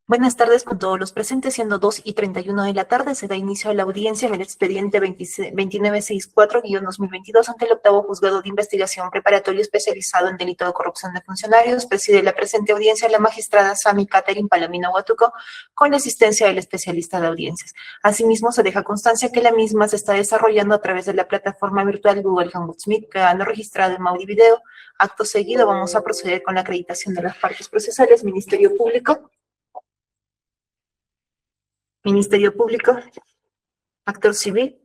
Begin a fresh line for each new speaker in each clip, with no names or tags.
Buenas tardes con todos los presentes, siendo 2:31 de la tarde, se da inicio a la audiencia en el expediente 2964-2022 ante el octavo juzgado de investigación preparatorio especializado en delito de corrupción de funcionarios. Preside la presente audiencia la magistrada Sami Catherine Palomino Huatuco, con la asistencia del especialista de audiencias. Asimismo, se deja constancia que la misma se está desarrollando a través de la plataforma virtual Google Hangouts Meet, quedando registrado en audio y video. Acto seguido, vamos a proceder con la acreditación de las partes procesales. Ministerio Público, actor civil,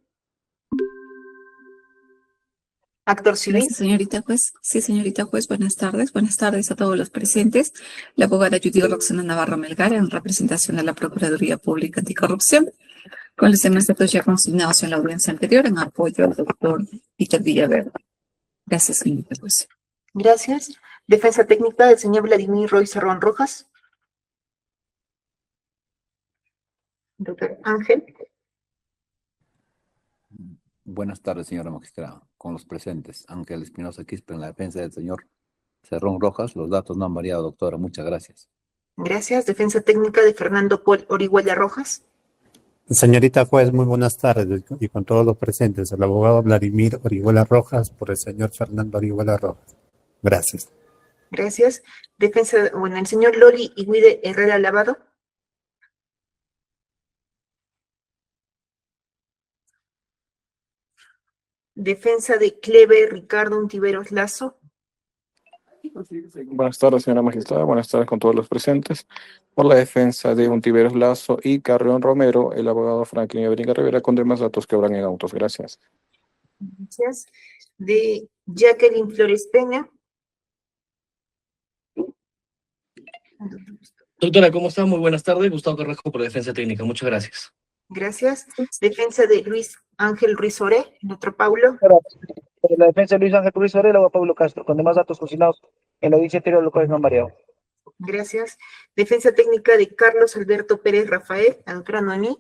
Gracias, señorita juez. Sí, señorita juez, buenas tardes. Buenas tardes a todos los presentes. La abogada Judy Roxana Navarro Melgar, en representación de la Procuraduría Pública Anticorrupción, con los demás datos ya consignados en la audiencia anterior, en apoyo al doctor Peter Villaverde. Gracias, señorita juez.
Gracias. Defensa técnica del señor Vladimir Roy Cerrón Rojas. Doctor Ángel.
Buenas tardes, señora magistrada. Con los presentes, Ángel Espinosa Quispe en la defensa del señor Cerrón Rojas. Los datos no han variado, doctora. Muchas gracias.
Gracias. Defensa técnica de Fernando Paul Orihuela Rojas.
Señorita juez, muy buenas tardes y con todos los presentes. El abogado Vladimir Orihuela Rojas por el señor Fernando Orihuela Rojas. Gracias.
Gracias. Defensa, el señor Loli Iguide Herrera Lavado. Defensa de Clever Ricardo Untiveros Lazo.
Buenas tardes, señora magistrada. Buenas tardes con todos los presentes. Por la defensa de Untiveros Lazo y Carrión Romero, el abogado Franklin Ebringa Rivera, con demás datos que habrán en autos. Gracias.
Gracias. De Jacqueline Flores Peña.
Doctora, ¿cómo está? Muy buenas tardes. Gustavo Carrasco por Defensa Técnica. Muchas gracias.
Gracias. Defensa de Luis Ángel Ruiz Oré, el otro Paulo.
La defensa de Luis Ángel Ruiz Oré, luego Pablo Castro, con demás datos consignados en la audiencia anterior, los cuales no han variado.
Gracias. Defensa técnica de Carlos Alberto Pérez Rafael, la doctora Noemí.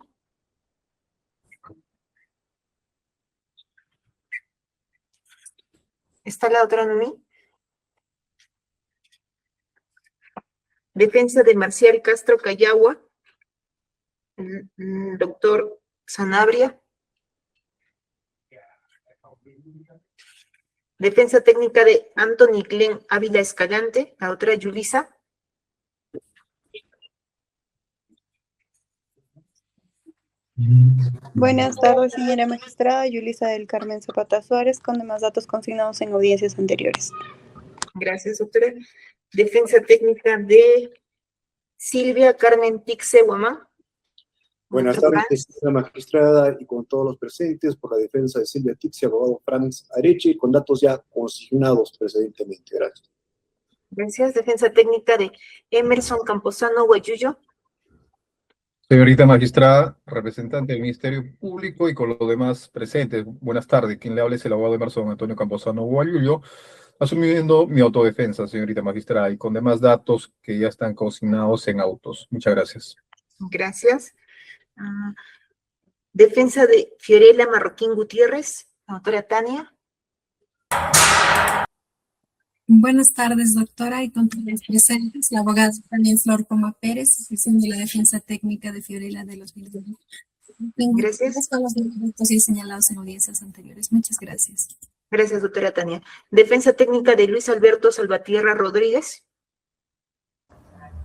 ¿Está la doctora Noemí? Defensa de Marcial Castro Cayagua, el doctor Sanabria. Defensa técnica de Anthony Glenn Ávila Escalante, la doctora Yulisa.
Buenas tardes, señora magistrada. Yulisa del Carmen Zapata Suárez, con demás datos consignados en audiencias anteriores.
Gracias, doctora. Defensa técnica de Silvia Carmen Tixe Guamán.
Buenas tardes, señora magistrada, y con todos los presentes, por la defensa de Silvia Tixe, abogado Franz Areche, con datos ya consignados precedentemente. Gracias.
Gracias. Defensa técnica de Emerson Camposano Guayuyo.
Señorita magistrada, representante del Ministerio Público y con los demás presentes, buenas tardes. Quien le habla es el abogado Emerson Antonio Camposano Guayuyo, asumiendo mi autodefensa, señorita magistrada, y con demás datos que ya están consignados en autos. Muchas gracias.
Gracias. Defensa de Fiorella Marroquín Gutiérrez, la doctora Tania.
Buenas tardes, doctora, y con todos los presentes, la abogada también Flor Coma Pérez, haciendo la defensa técnica de Fiorella de los Villarreal.
Gracias.
Con los datos ya señalados en audiencias anteriores. Muchas gracias.
Gracias, doctora Tania. Defensa técnica de Luis Alberto Salvatierra Rodríguez.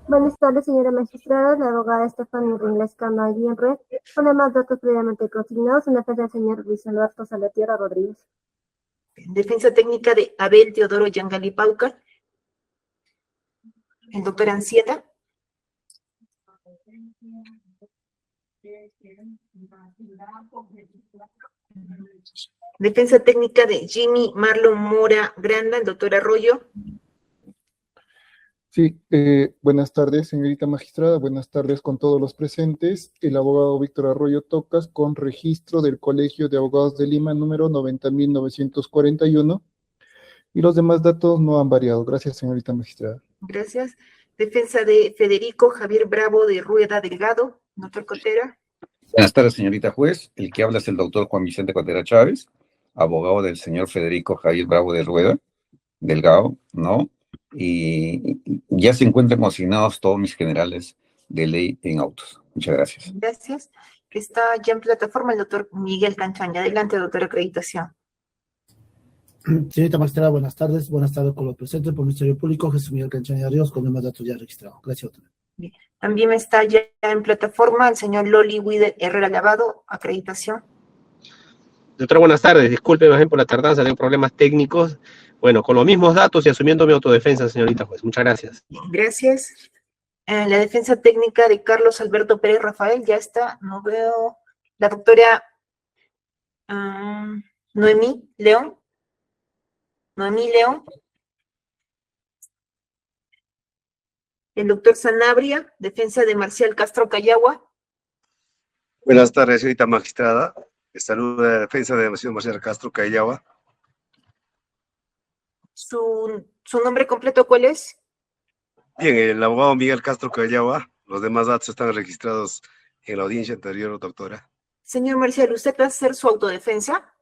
Buenas tardes, señora magistrada, la abogada Estefania Ringlescama Aguirre, con demás datos previamente consignados en defensa del señor Luis Alberto Salvatierra Rodríguez.
Defensa técnica de Abel Teodoro Yangali Paucar. El doctor Ancieta. Defensa técnica de Jimmy Marlon Mora Granda, el doctor Arroyo.
Sí, buenas tardes, señorita magistrada, buenas tardes con todos los presentes. El abogado Víctor Arroyo Tocas, con registro del Colegio de Abogados de Lima, número 90.941, y los demás datos no han variado. Gracias, señorita magistrada.
Gracias. Defensa de Federico Javier Bravo de Rueda Delgado, doctor Cotera.
Buenas tardes, señorita juez. El que habla es el doctor Juan Vicente Cotera Chávez, abogado del señor Federico Javier Bravo de Rueda Delgado, ¿no? Y ya se encuentran consignados todos mis generales de ley en autos. Muchas gracias.
Gracias. Está ya en plataforma el doctor Miguel Canchaña. Adelante, doctor, acreditación.
Señorita magistrada, buenas tardes. Buenas tardes con los presentes por el Ministerio Público, Jesús Miguel Canchaña Ríos, con demás datos ya registrados. Gracias, doctora.
Bien. También está ya en plataforma el señor Loli Wider Herrera Lavado, acreditación.
Doctora, buenas tardes. Disculpe más bien por la tardanza, tengo problemas técnicos. Bueno, con los mismos datos y asumiendo mi autodefensa, señorita juez. Muchas gracias.
Bien, gracias. La defensa técnica de Carlos Alberto Pérez Rafael ya está. No veo. La doctora Noemí León. Noemí León. El doctor Sanabria, defensa de Marcial Castro Cayagua.
Buenas tardes, señorita magistrada. Saluda la defensa de la señora Marcial Castro Cayagua.
¿Su nombre completo cuál es?
Bien, el abogado Miguel Castro Cayagua. Los demás datos están registrados en la audiencia anterior, doctora.
Señor Marcial, ¿usted va a hacer su autodefensa?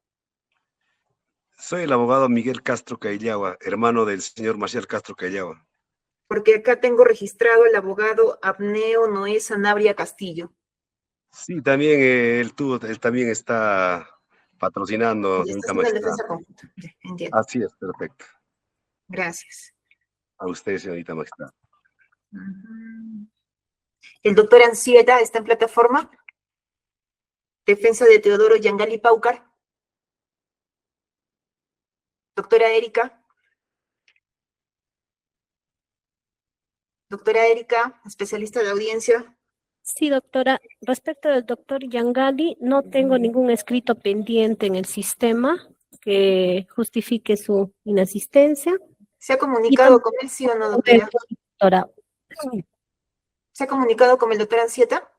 Soy el abogado Miguel Castro Cayagua, hermano del señor Marcial Castro Cayagua.
Porque acá tengo registrado al abogado Abneo Noé Sanabria Castillo.
Sí, también él también está patrocinando,
Y
señorita
esta es una
magistrada.
defensa conjunta. Ya, entiendo.
Así es, perfecto.
Gracias.
A usted, señorita magistrada.
El doctor Ancieta está en plataforma. Defensa de Teodoro Yangali Paucar. Doctora Erika. Doctora Erika, especialista de audiencia.
Sí, doctora. Respecto del doctor Yangali, no tengo ningún escrito pendiente en el sistema que justifique su inasistencia.
¿Se ha comunicado con él, sí o no, doctora?
Doctora,
¿Se ha comunicado con el doctor Ancieta?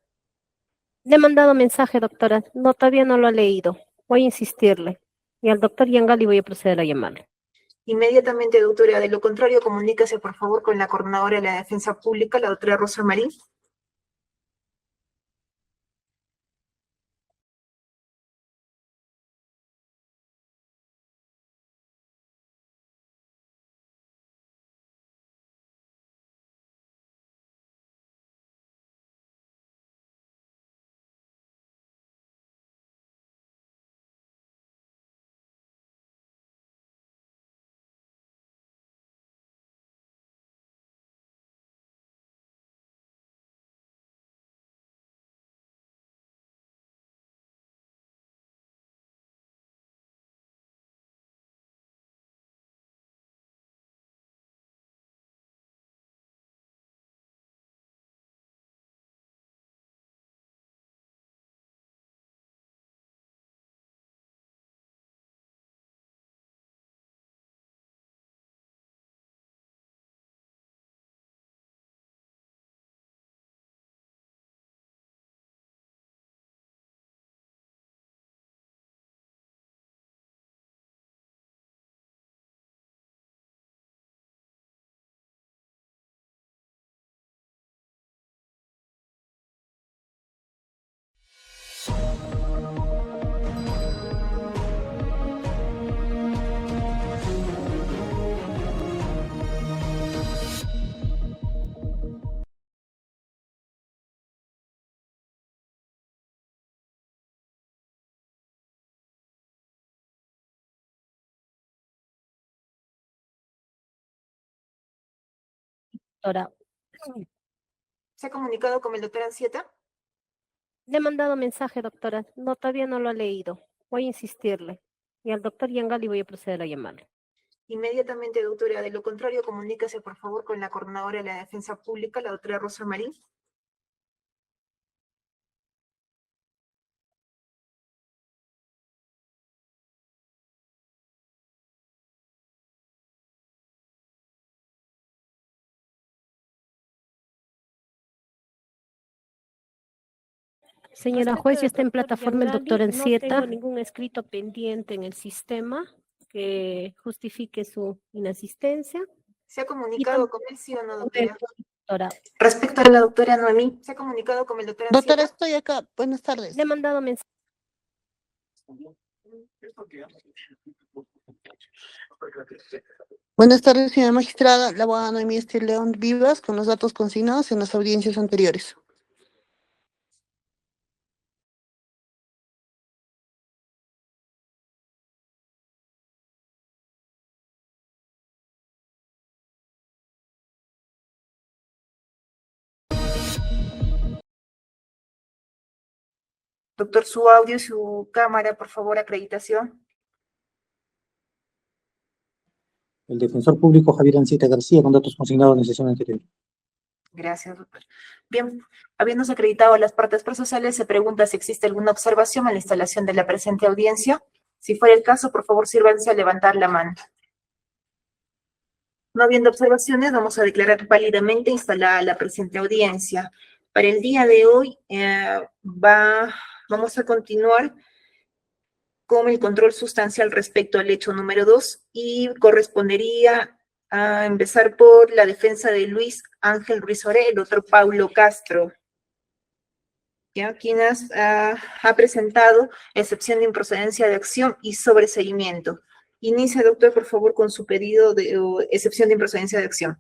le he mandado mensaje, doctora. No, todavía no lo ha leído. Voy a insistirle. Y al doctor Yangali voy a proceder a llamarle.
Inmediatamente, doctora. De lo contrario, comuníquese, por favor, con la coordinadora de la defensa pública, la doctora Rosa Marín.
Doctora,
¿Se ha comunicado con el doctor Ancieta?
le he mandado mensaje, doctora. No, todavía no lo ha leído. Voy a insistirle. Y al doctor Yangali voy a proceder a llamarle.
Inmediatamente, doctora. De lo contrario, comuníquese, por favor, con la coordinadora de la defensa pública, la doctora Rosa Marín.
Señora juez, ya está en plataforma el doctor Ancieta.
No tengo
ningún escrito pendiente en el sistema que justifique su inasistencia.
¿Se ha comunicado con él, sí o no, doctora?
Doctora,
Respecto a la doctora Noemí, ¿se ha comunicado con el doctor Ancieta?
Doctora, estoy acá. Buenas tardes.
le he mandado mensaje.
Buenas tardes, señora magistrada. La abogada Noemí Estel León Vivas, con los datos consignados en las audiencias anteriores.
Doctor, su audio y su cámara, por favor, acreditación.
El defensor público Javier Ancieta García, con datos consignados en la sesión anterior.
Gracias, doctor. Bien, habiéndose acreditado las partes procesales, se pregunta si existe alguna observación a la instalación de la presente audiencia. Si fuera el caso, por favor, sírvanse a levantar la mano. No habiendo observaciones, vamos a declarar válidamente instalada la presente audiencia. Para el día de hoy, vamos a continuar con el control sustancial respecto al hecho número 2 y correspondería a empezar por la defensa de Luis Ángel Ruiz Oré, el otro Paulo Castro, ¿ya? Quien ha presentado excepción de improcedencia de acción y sobreseimiento. Inicia, doctor, por favor, con su pedido de excepción de improcedencia de acción.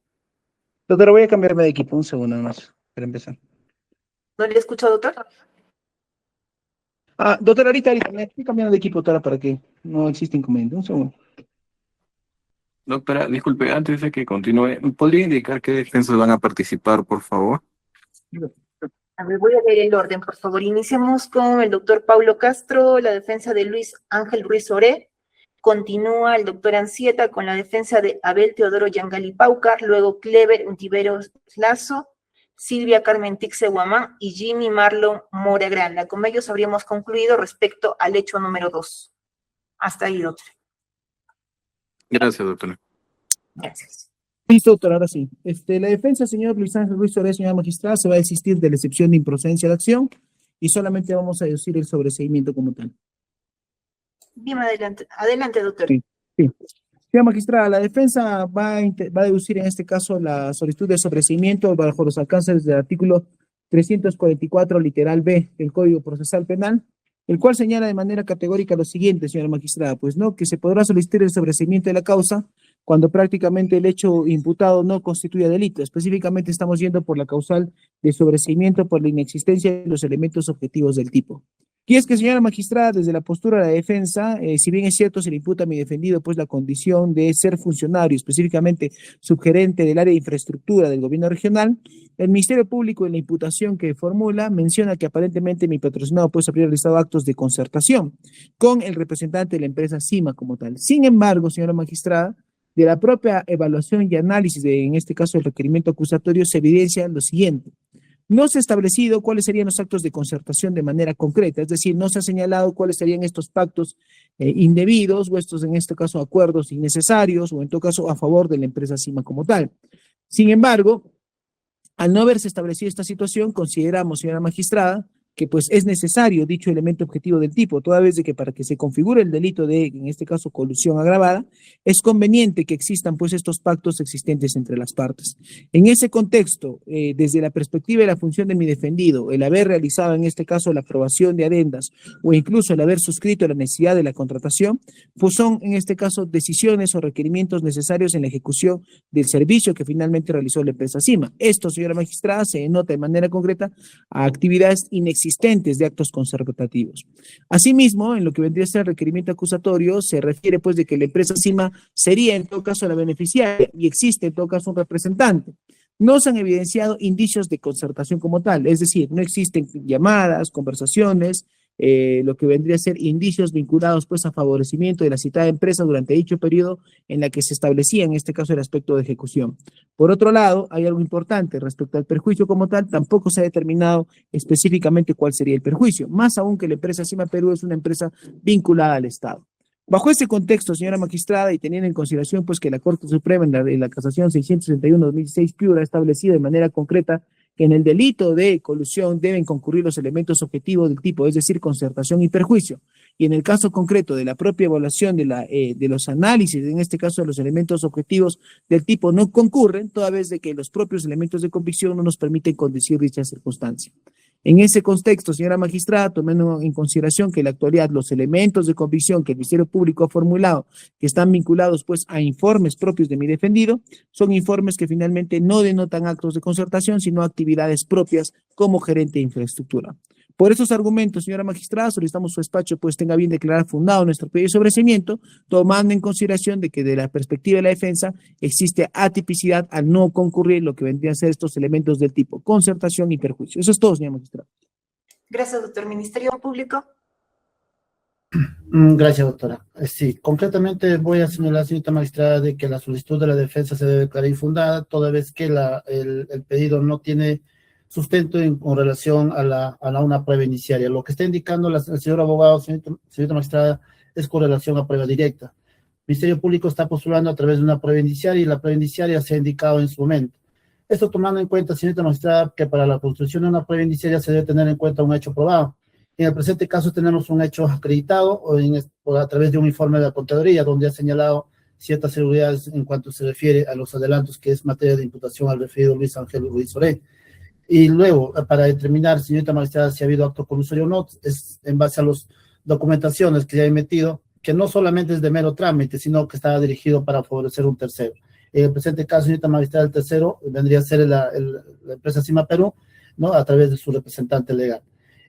Doctora, voy a cambiarme de equipo un segundo más para empezar.
¿No le escucho, doctor?
Doctora, ahorita me estoy cambiando de equipo, doctora, para que no exista inconveniente. Un segundo.
Doctora, disculpe, antes de que continúe, ¿podría indicar qué defensas van a participar, por favor?
A ver, voy a leer el orden, por favor. Iniciamos con el doctor Paulo Castro, la defensa de Luis Ángel Ruiz Oré. Continúa el doctor Ancieta con la defensa de Abel Teodoro Yangali Paucar, luego Clever Untiveros Lazo, Silvia Carmen Tixe Guamán y Jimmy Marlon Mora Granda. Con ellos habríamos concluido respecto al hecho número 2. Hasta ahí, doctor.
Gracias, doctora.
Gracias.
Listo, doctor, ahora sí. La defensa, señor Luis Ángel Ruiz Oré, señora magistrada, se va a desistir de la excepción de improcedencia de acción y solamente vamos a deducir el sobreseimiento como tal.
Bien, adelante, doctor.
Sí. Señora magistrada, la defensa va a deducir en este caso la solicitud de sobreseimiento bajo los alcances del artículo 344, literal B del Código Procesal Penal, el cual señala de manera categórica lo siguiente, señora magistrada, pues no, que se podrá solicitar el sobreseimiento de la causa cuando prácticamente el hecho imputado no constituye delito. Específicamente estamos yendo por la causal de sobreseimiento por la inexistencia de los elementos objetivos del tipo. Y es que, señora magistrada, desde la postura de la defensa, si bien es cierto, se le imputa a mi defendido pues la condición de ser funcionario, específicamente subgerente del área de infraestructura del gobierno regional, el Ministerio Público en la imputación que formula menciona que aparentemente mi patrocinado pues habría realizado actos de concertación con el representante de la empresa CIMA como tal. Sin embargo, señora magistrada, de la propia evaluación y análisis de, en este caso, el requerimiento acusatorio, se evidencia lo siguiente. No se ha establecido cuáles serían los actos de concertación de manera concreta, es decir, no se ha señalado cuáles serían estos pactos indebidos o estos, en este caso, acuerdos innecesarios o en todo caso a favor de la empresa CIMA como tal. Sin embargo, al no haberse establecido esta situación, consideramos, señora magistrada, que pues es necesario dicho elemento objetivo del tipo, toda vez de que para que se configure el delito de, en este caso, colusión agravada, es conveniente que existan pues estos pactos existentes entre las partes. En ese contexto, desde la perspectiva de la función de mi defendido, el haber realizado en este caso la aprobación de adendas o incluso el haber suscrito la necesidad de la contratación, pues son en este caso decisiones o requerimientos necesarios en la ejecución del servicio que finalmente realizó la empresa CIMA. Esto, señora magistrada, se denota de manera concreta a actividades inexistentes de actos concertativos. Asimismo, en lo que vendría a ser el requerimiento acusatorio, se refiere pues de que la empresa CIMA sería en todo caso la beneficiaria y existe en todo caso un representante. No se han evidenciado indicios de concertación como tal, es decir, no existen llamadas, conversaciones, lo que vendría a ser indicios vinculados pues a favorecimiento de la citada empresa durante dicho periodo en la que se establecía en este caso el aspecto de ejecución. Por otro lado, hay algo importante respecto al perjuicio como tal, tampoco se ha determinado específicamente cuál sería el perjuicio, más aún que la empresa CIMA Perú es una empresa vinculada al Estado. Bajo ese contexto, señora magistrada, y teniendo en consideración pues que la Corte Suprema en la casación 661-2016 Piura ha establecido de manera concreta que en el delito de colusión deben concurrir los elementos objetivos del tipo, es decir, concertación y perjuicio. Y en el caso concreto de la propia evaluación de los análisis, en este caso de los elementos objetivos del tipo no concurren, toda vez de que los propios elementos de convicción no nos permiten condecir dicha circunstancia. En ese contexto, señora magistrada, tomando en consideración que en la actualidad los elementos de convicción que el Ministerio Público ha formulado, que están vinculados pues a informes propios de mi defendido, son informes que finalmente no denotan actos de concertación, sino actividades propias como gerente de infraestructura. Por esos argumentos, señora magistrada, solicitamos su despacho pues tenga bien declarar fundado nuestro pedido de sobreseimiento, tomando en consideración de que de la perspectiva de la defensa existe atipicidad al no concurrir lo que vendrían a ser estos elementos del tipo concertación y perjuicio. Eso es todo, señora magistrada.
Gracias, doctor. Ministerio Público.
Gracias, doctora. Sí, concretamente voy a señalar, señorita magistrada, de que la solicitud de la defensa se debe declarar infundada, toda vez que el pedido no tiene sustento con relación a una prueba indiciaria. Lo que está indicando el señor abogado, señorita magistrada, es con relación a prueba directa. El Ministerio Público está postulando a través de una prueba indiciaria y la prueba indiciaria se ha indicado en su momento. Esto tomando en cuenta, señorita magistrada, que para la construcción de una prueba indiciaria se debe tener en cuenta un hecho probado. En el presente caso tenemos un hecho acreditado o a través de un informe de la Contraloría, donde ha señalado ciertas seguridades en cuanto se refiere a los adelantos, que es materia de imputación al referido Luis Ángel Ruiz Oré. Y luego, para determinar, señorita magistrada, si ha habido acto colusorio o no, es en base a las documentaciones que ya he emitido, que no solamente es de mero trámite, sino que está dirigido para favorecer un tercero. En el presente caso, señorita magistrada, el tercero vendría a ser la empresa Cima Perú, ¿no?, a través de su representante legal.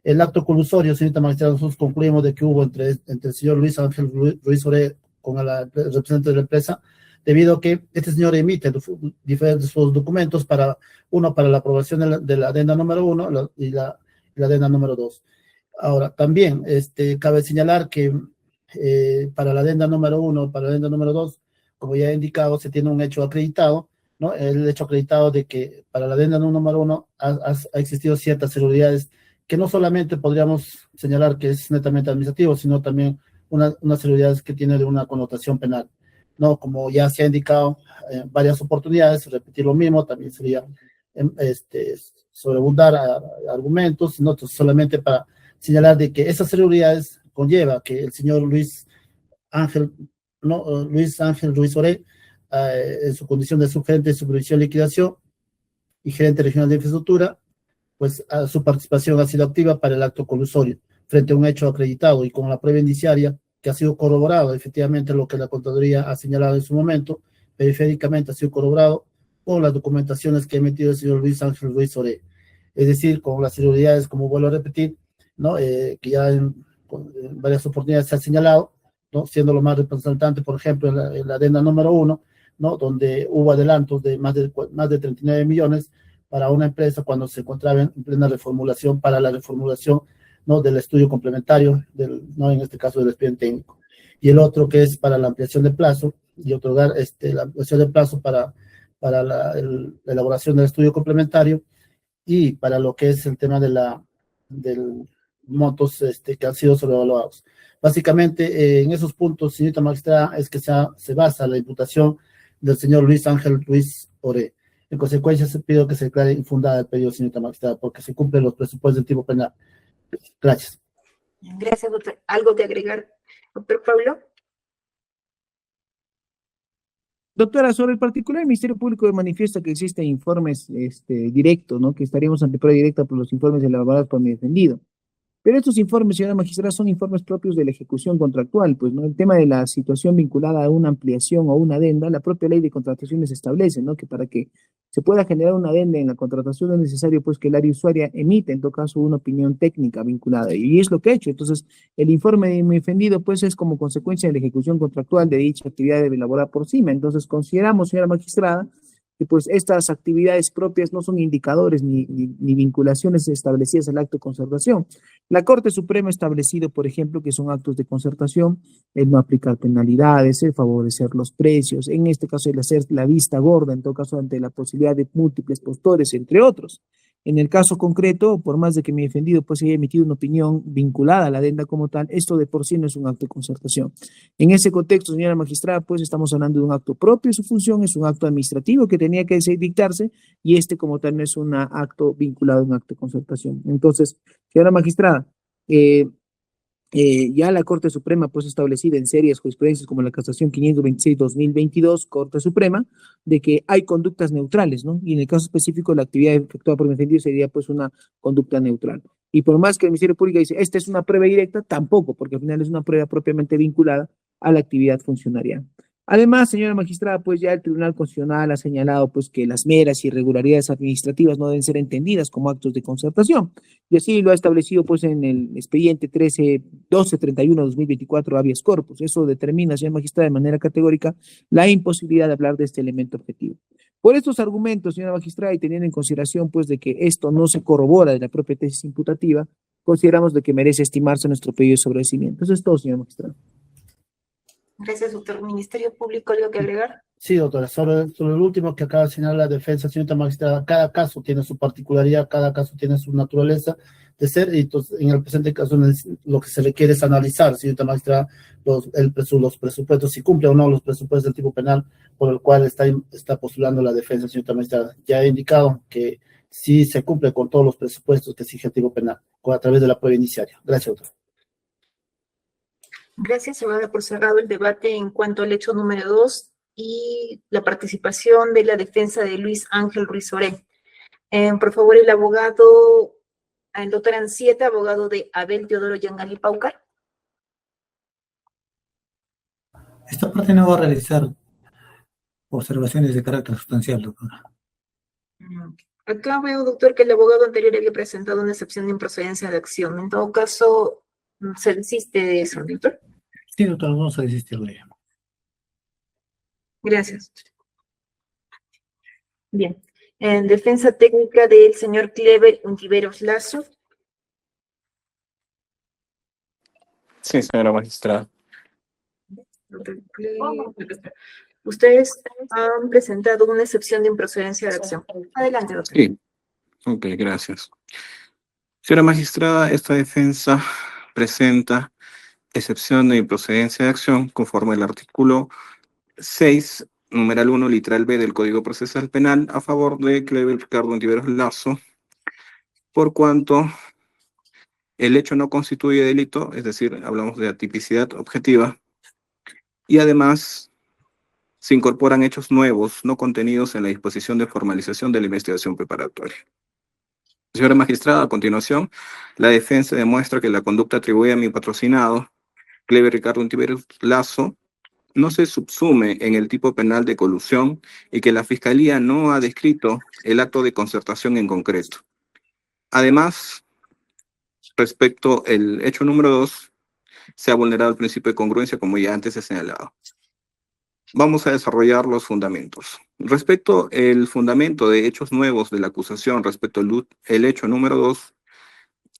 El acto colusorio, señorita magistrada, nosotros concluimos de que hubo entre el señor Luis Ángel Ruiz Oré con el representante de la empresa, debido a que este señor emite diferentes documentos para la aprobación de la adenda número 1 y la adenda número 2. Ahora, también cabe señalar que para la adenda número 1, para la adenda número 2, como ya he indicado, se tiene un hecho acreditado, ¿no? El hecho acreditado de que para la adenda número 1 ha existido ciertas seguridades que no solamente podríamos señalar que es netamente administrativo, sino también unas seguridades que tienen una connotación penal. No, como ya se ha indicado en varias oportunidades, repetir lo mismo también sería sobreabundar argumentos, sino solamente para señalar de que esas seguridades conlleva que el señor Luis Ángel Ruiz Oré, en su condición de subgerente de supervisión y liquidación y gerente regional de infraestructura, pues su participación ha sido activa para el acto colusorio, frente a un hecho acreditado y con la prueba indiciaria que ha sido corroborado, efectivamente lo que la Contraloría ha señalado en su momento, periféricamente ha sido corroborado con las documentaciones que ha emitido el señor Luis Ángel Ruiz Oré. Es decir, con las seguridades, como vuelvo a repetir, ¿no?, que ya en varias oportunidades se ha señalado, ¿no?, siendo lo más representante, por ejemplo, en la adenda número 1, ¿no?, donde hubo adelantos de más de 39 millones para una empresa cuando se encontraba en plena reformulación para la reformulación, ¿no?, del estudio complementario, no en este caso del expediente técnico. Y el otro que es para la ampliación de plazo y otorgar la ampliación de plazo para la elaboración del estudio complementario y para lo que es el tema del montos que han sido sobrevaluados. Básicamente, en esos puntos, señorita magistrada, es que se basa la imputación del señor Luis Ángel Ruiz Oré. En consecuencia, se pide que se declare infundada el pedido, señorita magistrada, porque se cumplen los presupuestos del tipo penal. Gracias.
Gracias, doctor. ¿Algo de agregar, doctor Pablo?
Doctora, sobre el particular, el Ministerio Público manifiesta que existen informes directos, ¿no?, que estaríamos ante prueba directa por los informes elaborados por mi defendido. Pero estos informes, señora magistrada, son informes propios de la ejecución contractual, pues, ¿no? El tema de la situación vinculada a una ampliación o una adenda, la propia ley de contrataciones establece, ¿no?, que para que se pueda generar una adenda en la contratación es necesario, pues, que el área usuaria emita, en todo caso, una opinión técnica vinculada, y es lo que ha hecho. Entonces, el informe de mi defendido, pues, es como consecuencia de la ejecución contractual de dicha actividad elaborada por CIMA. Entonces, consideramos, señora magistrada, que pues estas actividades propias no son indicadores ni vinculaciones establecidas al acto de concertación. La Corte Suprema ha establecido, por ejemplo, que son actos de concertación el no aplicar penalidades, el favorecer los precios, en este caso el hacer la vista gorda, en todo caso ante la posibilidad de múltiples postores, entre otros. En el caso concreto, por más de que mi defendido pues haya emitido una opinión vinculada a la adenda como tal, esto de por sí no es un acto de concertación. En ese contexto, señora magistrada, pues estamos hablando de un acto propio, su función es un acto administrativo que tenía que dictarse y como tal no es un acto vinculado a un acto de concertación. Entonces, señora magistrada, Ya la Corte Suprema, pues, establecida en serias jurisprudencias como la Casación 526-2022, Corte Suprema, de que hay conductas neutrales, ¿no? Y en el caso específico, la actividad efectuada por el defendido sería, pues, una conducta neutral. Y por más que el Ministerio Público dice, esta es una prueba directa, tampoco, porque al final es una prueba propiamente vinculada a la actividad funcionarial. Además, señora magistrada, pues ya el Tribunal Constitucional ha señalado, pues, que las meras irregularidades administrativas no deben ser entendidas como actos de concertación. Y así lo ha establecido, pues, en el expediente 1231-2024 habeas corpus. Eso determina, señora magistrada, de manera categórica la imposibilidad de hablar de este elemento objetivo. Por estos argumentos, señora magistrada, y teniendo en consideración, pues, de que esto no se corrobora de la propia tesis imputativa, consideramos de que merece estimarse nuestro pedido de sobreseimiento. Eso es todo, señora magistrada.
Gracias, doctor. Ministerio Público, ¿algo que agregar?
Sí, doctora, sobre el último que acaba de señalar la defensa, señorita magistrada, cada caso tiene su particularidad, cada caso tiene su naturaleza de ser, y entonces, en el presente caso lo que se le quiere es analizar, señorita magistrada, los presupuestos, si cumple o no los presupuestos del tipo penal por el cual está postulando la defensa, señorita magistrada. Ya he indicado que sí se cumple con todos los presupuestos que exige el tipo penal, a través de la prueba iniciaria. Gracias, doctora.
Gracias, se va a dar por cerrado el debate en cuanto al hecho número 2 y la participación de la defensa de Luis Ángel Ruiz Oré. Por favor, el abogado, el doctor Ancieta, abogado de Abel Teodoro Yangali Paucar.
Esta parte no va a realizar observaciones de carácter sustancial, doctora.
Acá veo, doctor, que el abogado anterior había presentado una excepción de improcedencia de acción. En todo caso, ¿se desiste de eso, doctor?
Sí, doctor, vamos a desistir de ello.
Gracias. Bien. En defensa técnica del señor Clever Untiveros Lazo.
Sí, señora magistrada.
Doctor Clever. Ustedes han presentado una excepción de improcedencia de acción. Adelante, doctor.
Sí, ok, gracias. Señora magistrada, esta defensa presenta excepción de improcedencia de acción conforme al artículo 6, numeral 1, literal B del Código Procesal Penal, a favor de Clever Ricardo Ontiveros Lazo, por cuanto el hecho no constituye delito, es decir, hablamos de atipicidad objetiva, y además se incorporan hechos nuevos no contenidos en la disposición de formalización de la investigación preparatoria. Señora magistrada, a continuación, la defensa demuestra que la conducta atribuida a mi patrocinado, Clever Ricardo Ontiveros Lazo, no se subsume en el tipo penal de colusión y que la Fiscalía no ha descrito el acto de concertación en concreto. Además, respecto al hecho número 2, se ha vulnerado el principio de congruencia, como ya antes he señalado. Vamos a desarrollar los fundamentos. Respecto al fundamento de hechos nuevos de la acusación respecto al hecho número 2,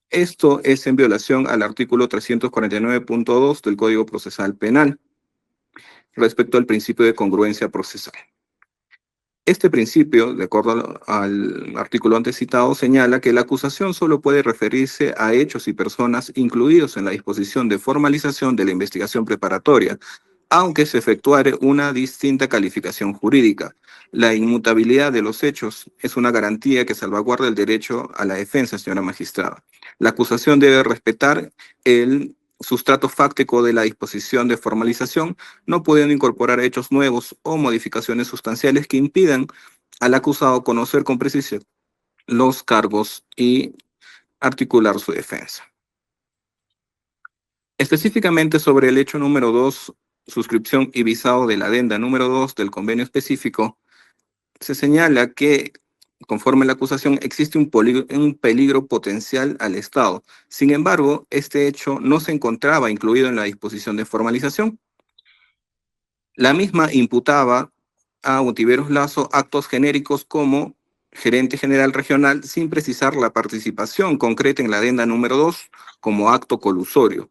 esto es en violación al artículo 349.2 del Código Procesal Penal, respecto al principio de congruencia procesal. Este principio, de acuerdo al artículo antes citado, señala que la acusación solo puede referirse a hechos y personas incluidos en la disposición de formalización de la investigación preparatoria, aunque se efectuare una distinta calificación jurídica. La inmutabilidad de los hechos es una garantía que salvaguarda el derecho a la defensa, señora magistrada. La acusación debe respetar el sustrato fáctico de la disposición de formalización, no pudiendo incorporar hechos nuevos o modificaciones sustanciales que impidan al acusado conocer con precisión los cargos y articular su defensa. Específicamente sobre el hecho número 2, suscripción y visado de la adenda número 2 del convenio específico, se señala que, conforme a la acusación, existe un peligro potencial al Estado. Sin embargo, este hecho no se encontraba incluido en la disposición de formalización. La misma imputaba a Ontiveros Lazo actos genéricos como gerente general regional sin precisar la participación concreta en la adenda número 2 como acto colusorio.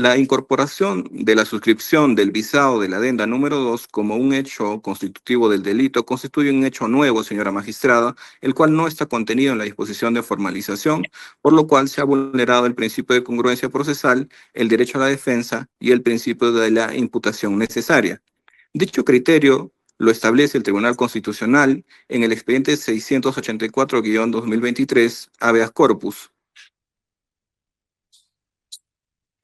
La incorporación de la suscripción del visado de la adenda número 2 como un hecho constitutivo del delito constituye un hecho nuevo, señora magistrada, el cual no está contenido en la disposición de formalización, por lo cual se ha vulnerado el principio de congruencia procesal, el derecho a la defensa y el principio de la imputación necesaria. Dicho criterio lo establece el Tribunal Constitucional en el expediente 684-2023, habeas corpus.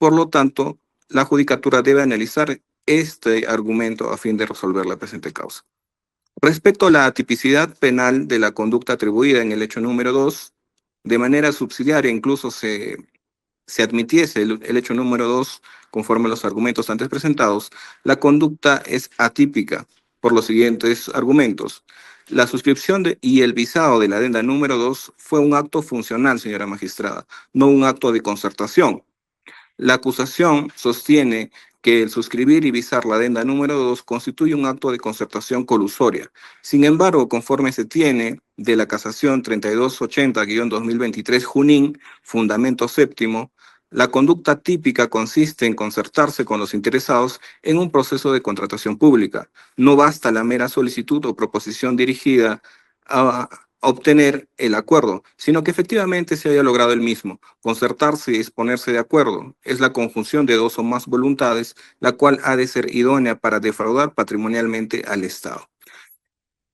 Por lo tanto, la Judicatura debe analizar este argumento a fin de resolver la presente causa. Respecto a la atipicidad penal de la conducta atribuida en el hecho número 2, de manera subsidiaria incluso se admitiese el hecho número 2 conforme a los argumentos antes presentados, la conducta es atípica por los siguientes argumentos. La suscripción y el visado de la adenda número 2 fue un acto funcional, señora magistrada, no un acto de concertación. La acusación sostiene que el suscribir y visar la adenda número 2 constituye un acto de concertación colusoria. Sin embargo, conforme se tiene de la casación 3280-2023 Junín, fundamento séptimo, la conducta típica consiste en concertarse con los interesados en un proceso de contratación pública. No basta la mera solicitud o proposición dirigida a obtener el acuerdo, sino que efectivamente se haya logrado el mismo. Concertarse y ponerse de acuerdo es la conjunción de dos o más voluntades, la cual ha de ser idónea para defraudar patrimonialmente al Estado.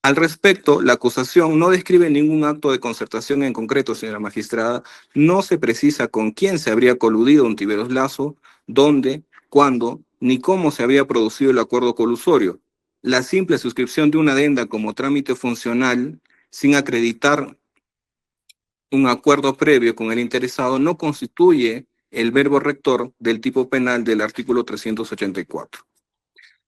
Al respecto, la acusación no describe ningún acto de concertación en concreto, señora magistrada. No se precisa con quién se habría coludido Ontiveros Lazo, dónde, cuándo, ni cómo se había producido el acuerdo colusorio. La simple suscripción de una adenda como trámite funcional, sin acreditar un acuerdo previo con el interesado, no constituye el verbo rector del tipo penal del artículo 384.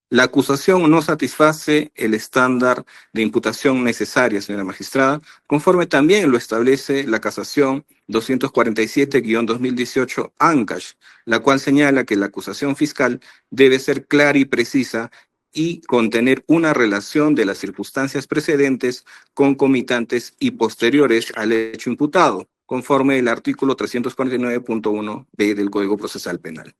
La acusación no satisface el estándar de imputación necesaria, señora magistrada, conforme también lo establece la casación 247-2018 ANCASH, la cual señala que la acusación fiscal debe ser clara y precisa y contener una relación de las circunstancias precedentes, concomitantes y posteriores al hecho imputado, conforme el artículo 349.1b del Código Procesal Penal.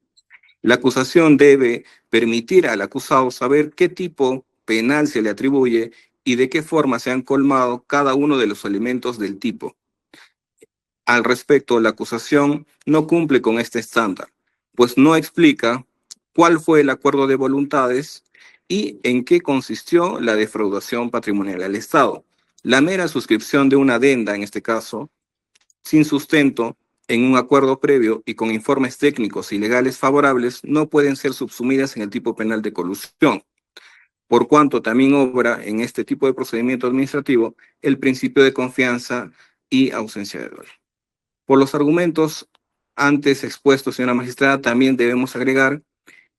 La acusación debe permitir al acusado saber qué tipo penal se le atribuye y de qué forma se han colmado cada uno de los elementos del tipo. Al respecto, la acusación no cumple con este estándar, pues no explica cuál fue el acuerdo de voluntades y en qué consistió la defraudación patrimonial al Estado. La mera suscripción de una adenda, en este caso, sin sustento, en un acuerdo previo y con informes técnicos y legales favorables, no pueden ser subsumidas en el tipo penal de colusión, por cuanto también obra en este tipo de procedimiento administrativo el principio de confianza y ausencia de dolo. Por los argumentos antes expuestos, señora magistrada, también debemos agregar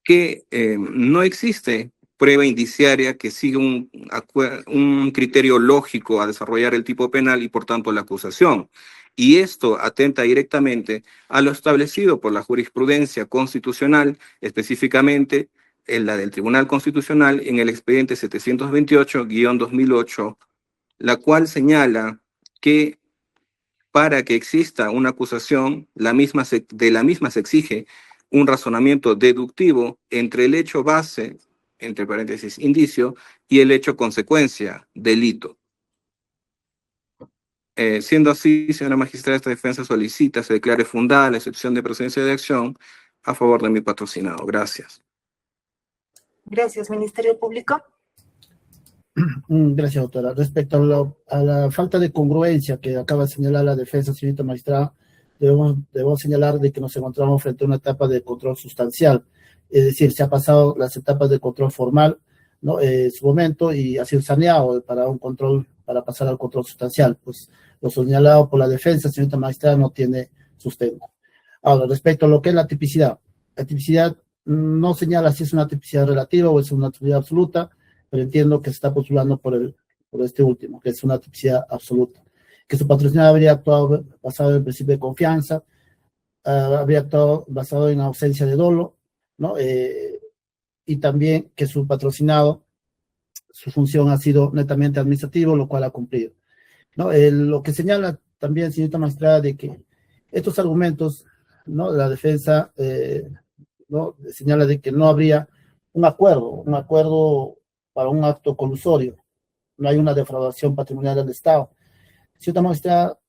que no existe prueba indiciaria que siga un criterio lógico a desarrollar el tipo penal y por tanto la acusación. Y esto atenta directamente a lo establecido por la jurisprudencia constitucional, específicamente en la del Tribunal Constitucional en el expediente 728-2008, la cual señala que para que exista una acusación, de la misma se exige un razonamiento deductivo entre el hecho base, entre paréntesis, indicio, y el hecho consecuencia, delito. Siendo así, señora magistrada, esta defensa solicita se declare fundada la excepción de procedencia de acción a favor de mi patrocinado. Gracias.
Gracias, Ministerio Público.
Gracias, doctora. Respecto a la falta de congruencia que acaba de señalar la defensa, señorita magistrada, debemos señalar de que nos encontramos frente a una etapa de control sustancial. Es decir, se ha pasado las etapas de control formal, ¿no? En su momento, y ha sido saneado para un control, para pasar al control sustancial. Pues lo señalado por la defensa, señorita magistrada, no tiene sustento. Ahora, respecto a lo que es la tipicidad no señala si es una tipicidad relativa o es una tipicidad absoluta, pero entiendo que se está postulando por este último, que es una tipicidad absoluta. Que su patrocinador habría actuado basado en el principio de confianza, habría actuado basado en ausencia de dolo, ¿no? Y también que su patrocinado, su función ha sido netamente administrativo, lo cual ha cumplido, ¿no? Lo que señala también, señorita magistrada, de que estos argumentos, ¿no? La defensa, ¿no? Señala de que no habría un acuerdo para un acto colusorio, no hay una defraudación patrimonial del Estado. Señorita magistrada,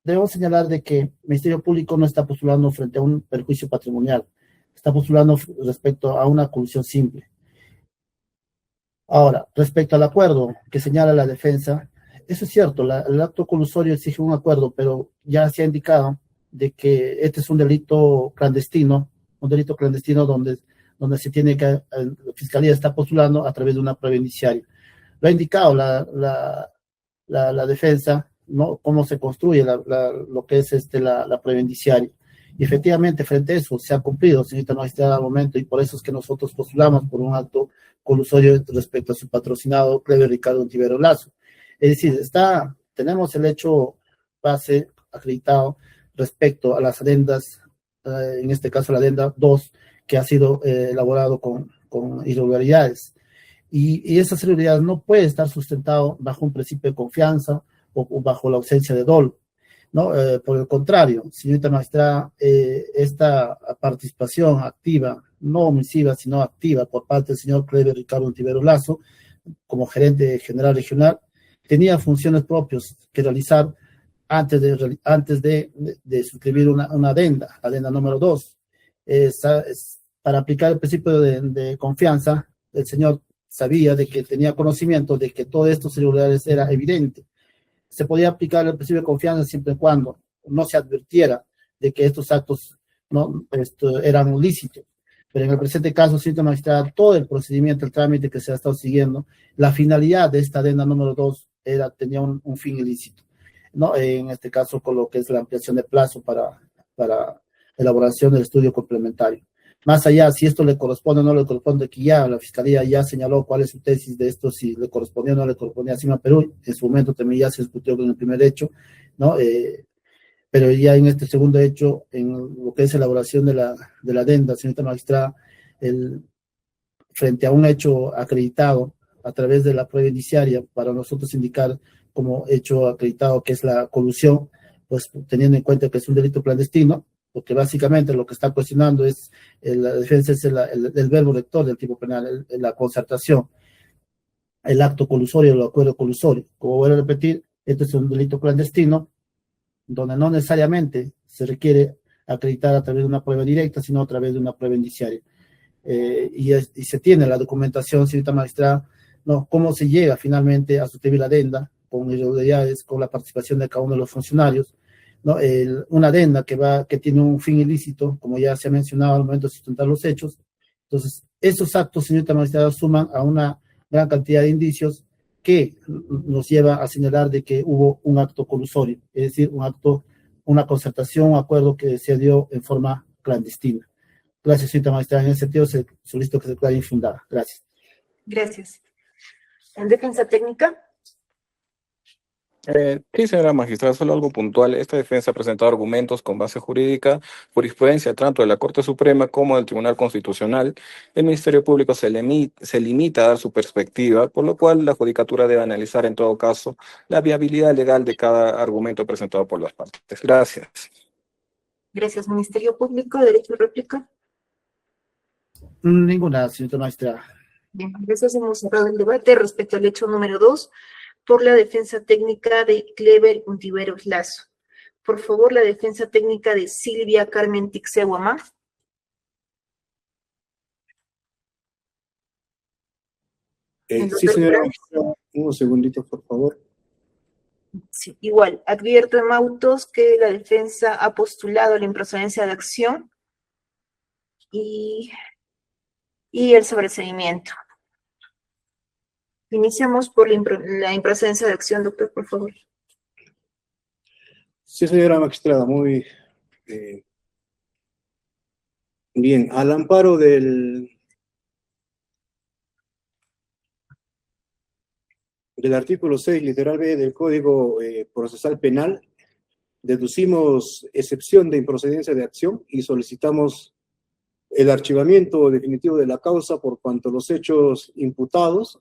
debemos señalar de que el Ministerio Público no está postulando frente a un perjuicio patrimonial, está postulando respecto a una colusión simple. Ahora, respecto al acuerdo que señala la defensa, eso es cierto, el acto colusorio exige un acuerdo, pero ya se ha indicado de que este es un delito clandestino, un delito clandestino donde se tiene que, la Fiscalía está postulando a través de una prueba indiciaria. Lo ha indicado la defensa, ¿no? Cómo se construye lo que es la prueba indiciaria. Y efectivamente, frente a eso, se ha cumplido, señorita magistrada, al momento, y por eso es que nosotros postulamos por un acto colusorio respecto a su patrocinado, Cleber Ricardo Ontiveros Lazo. Es decir, tenemos el hecho base acreditado respecto a las adendas, en este caso la adenda 2, que ha sido elaborado con irregularidades. Y esa irregularidad no puede estar sustentado bajo un principio de confianza o bajo la ausencia de dolo, ¿no? Por el contrario, señorita magistrada, esta participación activa, no omisiva, sino activa por parte del señor Cleber Ricardo Ontiveros Lazo, como gerente general regional, tenía funciones propias que realizar antes de suscribir una adenda, adenda número 2. Para aplicar el principio de confianza, el señor sabía de que tenía conocimiento de que todos estos irregularidades era evidente. Se podía aplicar el principio de confianza siempre y cuando no se advirtiera de que estos actos eran lícitos. Pero en el presente caso, señorita magistrada, todo el procedimiento, el trámite que se ha estado siguiendo, la finalidad de esta adenda número 2 tenía un fin ilícito, ¿no? En este caso, con lo que es la ampliación de plazo para elaboración del estudio complementario. Más allá, si esto le corresponde o no le corresponde, que ya la Fiscalía ya señaló cuál es su tesis de esto, si le correspondía o no le correspondía a CIMA Perú. En su momento también ya se discutió con el primer hecho, ¿no? Pero ya en este segundo hecho, en lo que es elaboración de la adenda, señorita magistrada, frente a un hecho acreditado a través de la prueba indiciaria, para nosotros indicar como hecho acreditado que es la colusión, pues teniendo en cuenta que es un delito clandestino, porque básicamente lo que está cuestionando es, la defensa es el verbo rector del tipo penal, la concertación, el acto colusorio, el acuerdo colusorio. Como voy a repetir, este es un delito clandestino, donde no necesariamente se requiere acreditar a través de una prueba directa, sino a través de una prueba indiciaria. Y se tiene la documentación, señorita magistrada, ¿no? Cómo se llega finalmente a suscribir la adenda, con irregularidades, con la participación de cada uno de los funcionarios, ¿no? Una adenda que tiene un fin ilícito, como ya se ha mencionado al momento de sustentar los hechos. Entonces, esos actos, señorita magistrada, suman a una gran cantidad de indicios que nos lleva a señalar de que hubo un acto colusorio, es decir, una concertación, un acuerdo que se dio en forma clandestina. Gracias, señorita magistrada. En ese sentido, solicito que se declare infundada. Gracias.
Gracias. ¿En defensa técnica?
Sí, señora magistrada, solo algo puntual. Esta defensa ha presentado argumentos con base jurídica, jurisprudencia tanto de la Corte Suprema como del Tribunal Constitucional. El Ministerio Público se limita a dar su perspectiva, por lo cual la Judicatura debe analizar en todo caso la viabilidad legal de cada argumento presentado por las partes. Gracias.
Gracias, Ministerio Público. ¿Derecho de réplica?
Ninguna, señorita magistrada.
Bien, gracias. Hemos cerrado el debate respecto al hecho número 2 por la defensa técnica de Cleber Ontiveros Lazo. Por favor, la defensa técnica de Silvia Carmen Tixehuamá.
Sí, señora magistrada, un segundito, por favor.
Sí, igual, advierto en autos que la defensa ha postulado la improcedencia de acción y el sobreseimiento. Iniciamos por la improcedencia de acción, doctor, por favor.
Sí, señora magistrada, muy bien. Al amparo del artículo 6, literal B del Código Procesal Penal, deducimos excepción de improcedencia de acción y solicitamos el archivamiento definitivo de la causa por cuanto los hechos imputados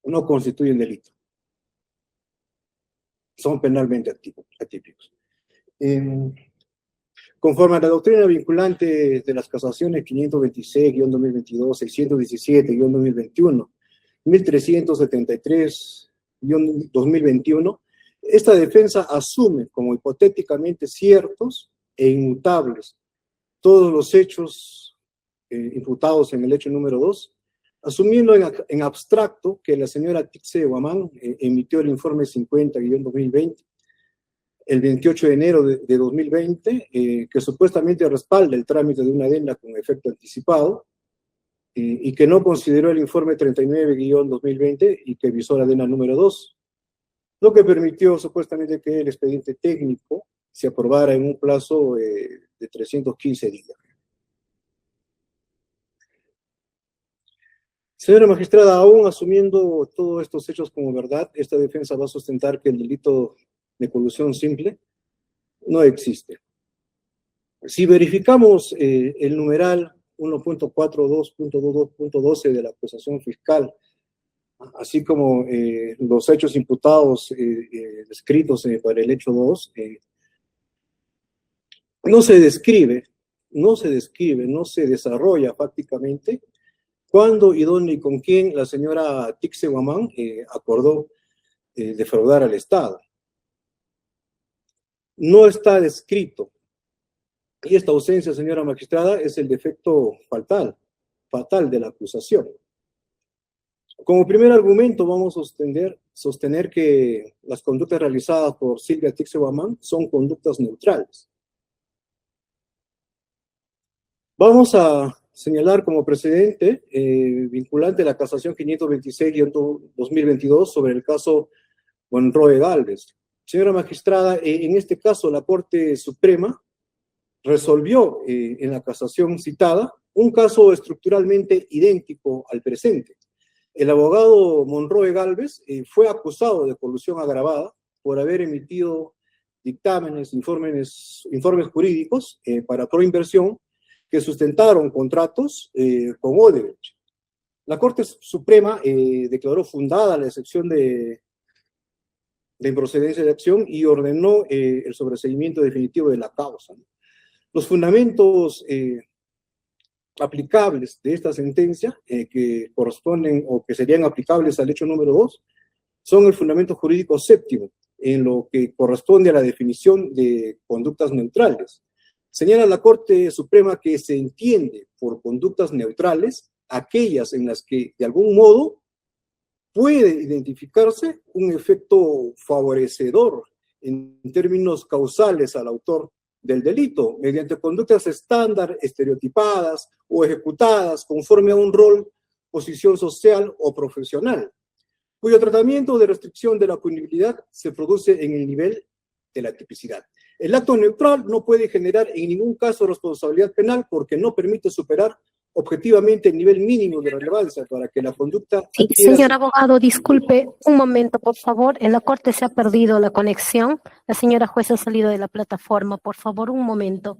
no constituyen delito. Son penalmente atípicos. Conforme a la doctrina vinculante de las casaciones 526-2022, 617-2021, 1373-2021, esta defensa asume como hipotéticamente ciertos e inmutables todos los hechos imputados en el hecho número 2, asumiendo en abstracto que la señora Tixehuamá emitió el informe 50-2020 el 28 de enero de 2020, que supuestamente respalda el trámite de una adenda con efecto anticipado, y que no consideró el informe 39-2020 y que visó la adenda número 2, lo que permitió supuestamente que el expediente técnico se aprobara en un plazo de 315 días. Señora magistrada, aún asumiendo todos estos hechos como verdad, esta defensa va a sustentar que el delito de colusión simple no existe. Si verificamos el numeral 1.42.22.12 de la acusación fiscal, así como los hechos imputados descritos para el hecho 2, no se describe, no se desarrolla fácticamente cuándo y dónde y con quién la señora Tixe Guamán acordó defraudar al Estado. No está descrito. Y esta ausencia, señora magistrada, es el defecto fatal de la acusación. Como primer argumento vamos a sostener que las conductas realizadas por Silvia Tixe Guamán son conductas neutrales. Vamos a señalar como precedente vinculante la casación 526-2022 sobre el caso Monroe Gálvez. Señora magistrada, en este caso la Corte Suprema resolvió en la casación citada un caso estructuralmente idéntico al presente. El abogado Monroe Gálvez fue acusado de colusión agravada por haber emitido dictámenes, informes jurídicos para proinversión que sustentaron contratos con Odebrecht. La Corte Suprema declaró fundada la excepción de improcedencia de acción y ordenó el sobreseimiento definitivo de la causa. Los fundamentos aplicables de esta sentencia, que corresponden o que serían aplicables al hecho número 2, son el fundamento jurídico séptimo, en lo que corresponde a la definición de conductas neutrales. Señala la Corte Suprema que se entiende por conductas neutrales aquellas en las que, de algún modo, puede identificarse un efecto favorecedor en términos causales al autor del delito, mediante conductas estándar, estereotipadas o ejecutadas conforme a un rol, posición social o profesional, cuyo tratamiento de restricción de la punibilidad se produce en el nivel de la tipicidad. El acto neutral no puede generar en ningún caso responsabilidad penal porque no permite superar objetivamente el nivel mínimo de relevancia para que la conducta...
Sí, señor abogado, disculpe un momento, por favor. En la Corte se ha perdido la conexión. La señora jueza ha salido de la plataforma. Por favor, un momento.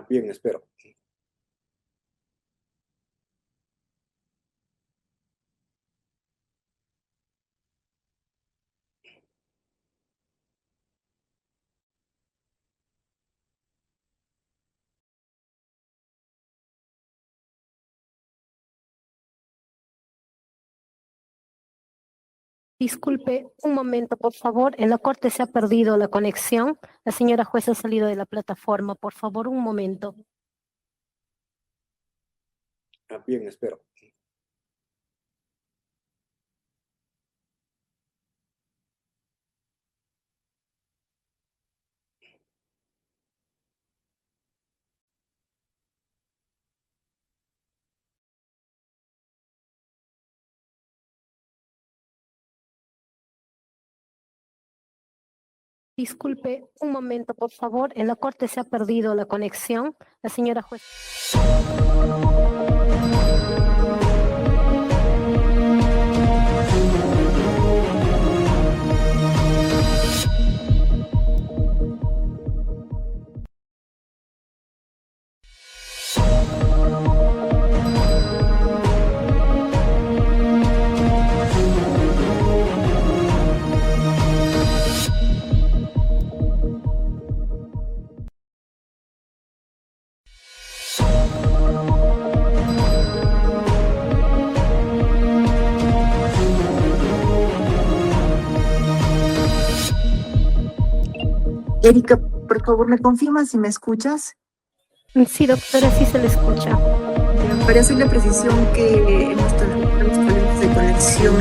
Bien, espero.
Disculpe un momento, por favor. En la Corte se ha perdido la conexión. La señora jueza ha salido de la plataforma. Por favor, un momento.
Bien, espero.
Disculpe un momento, por favor. En la Corte se ha perdido la conexión. La señora jueza...
Erika, por favor, ¿me confirmas si me escuchas?
Sí, doctora, sí se le escucha.
Para hacer la precisión que hemos tenido problemas de conexión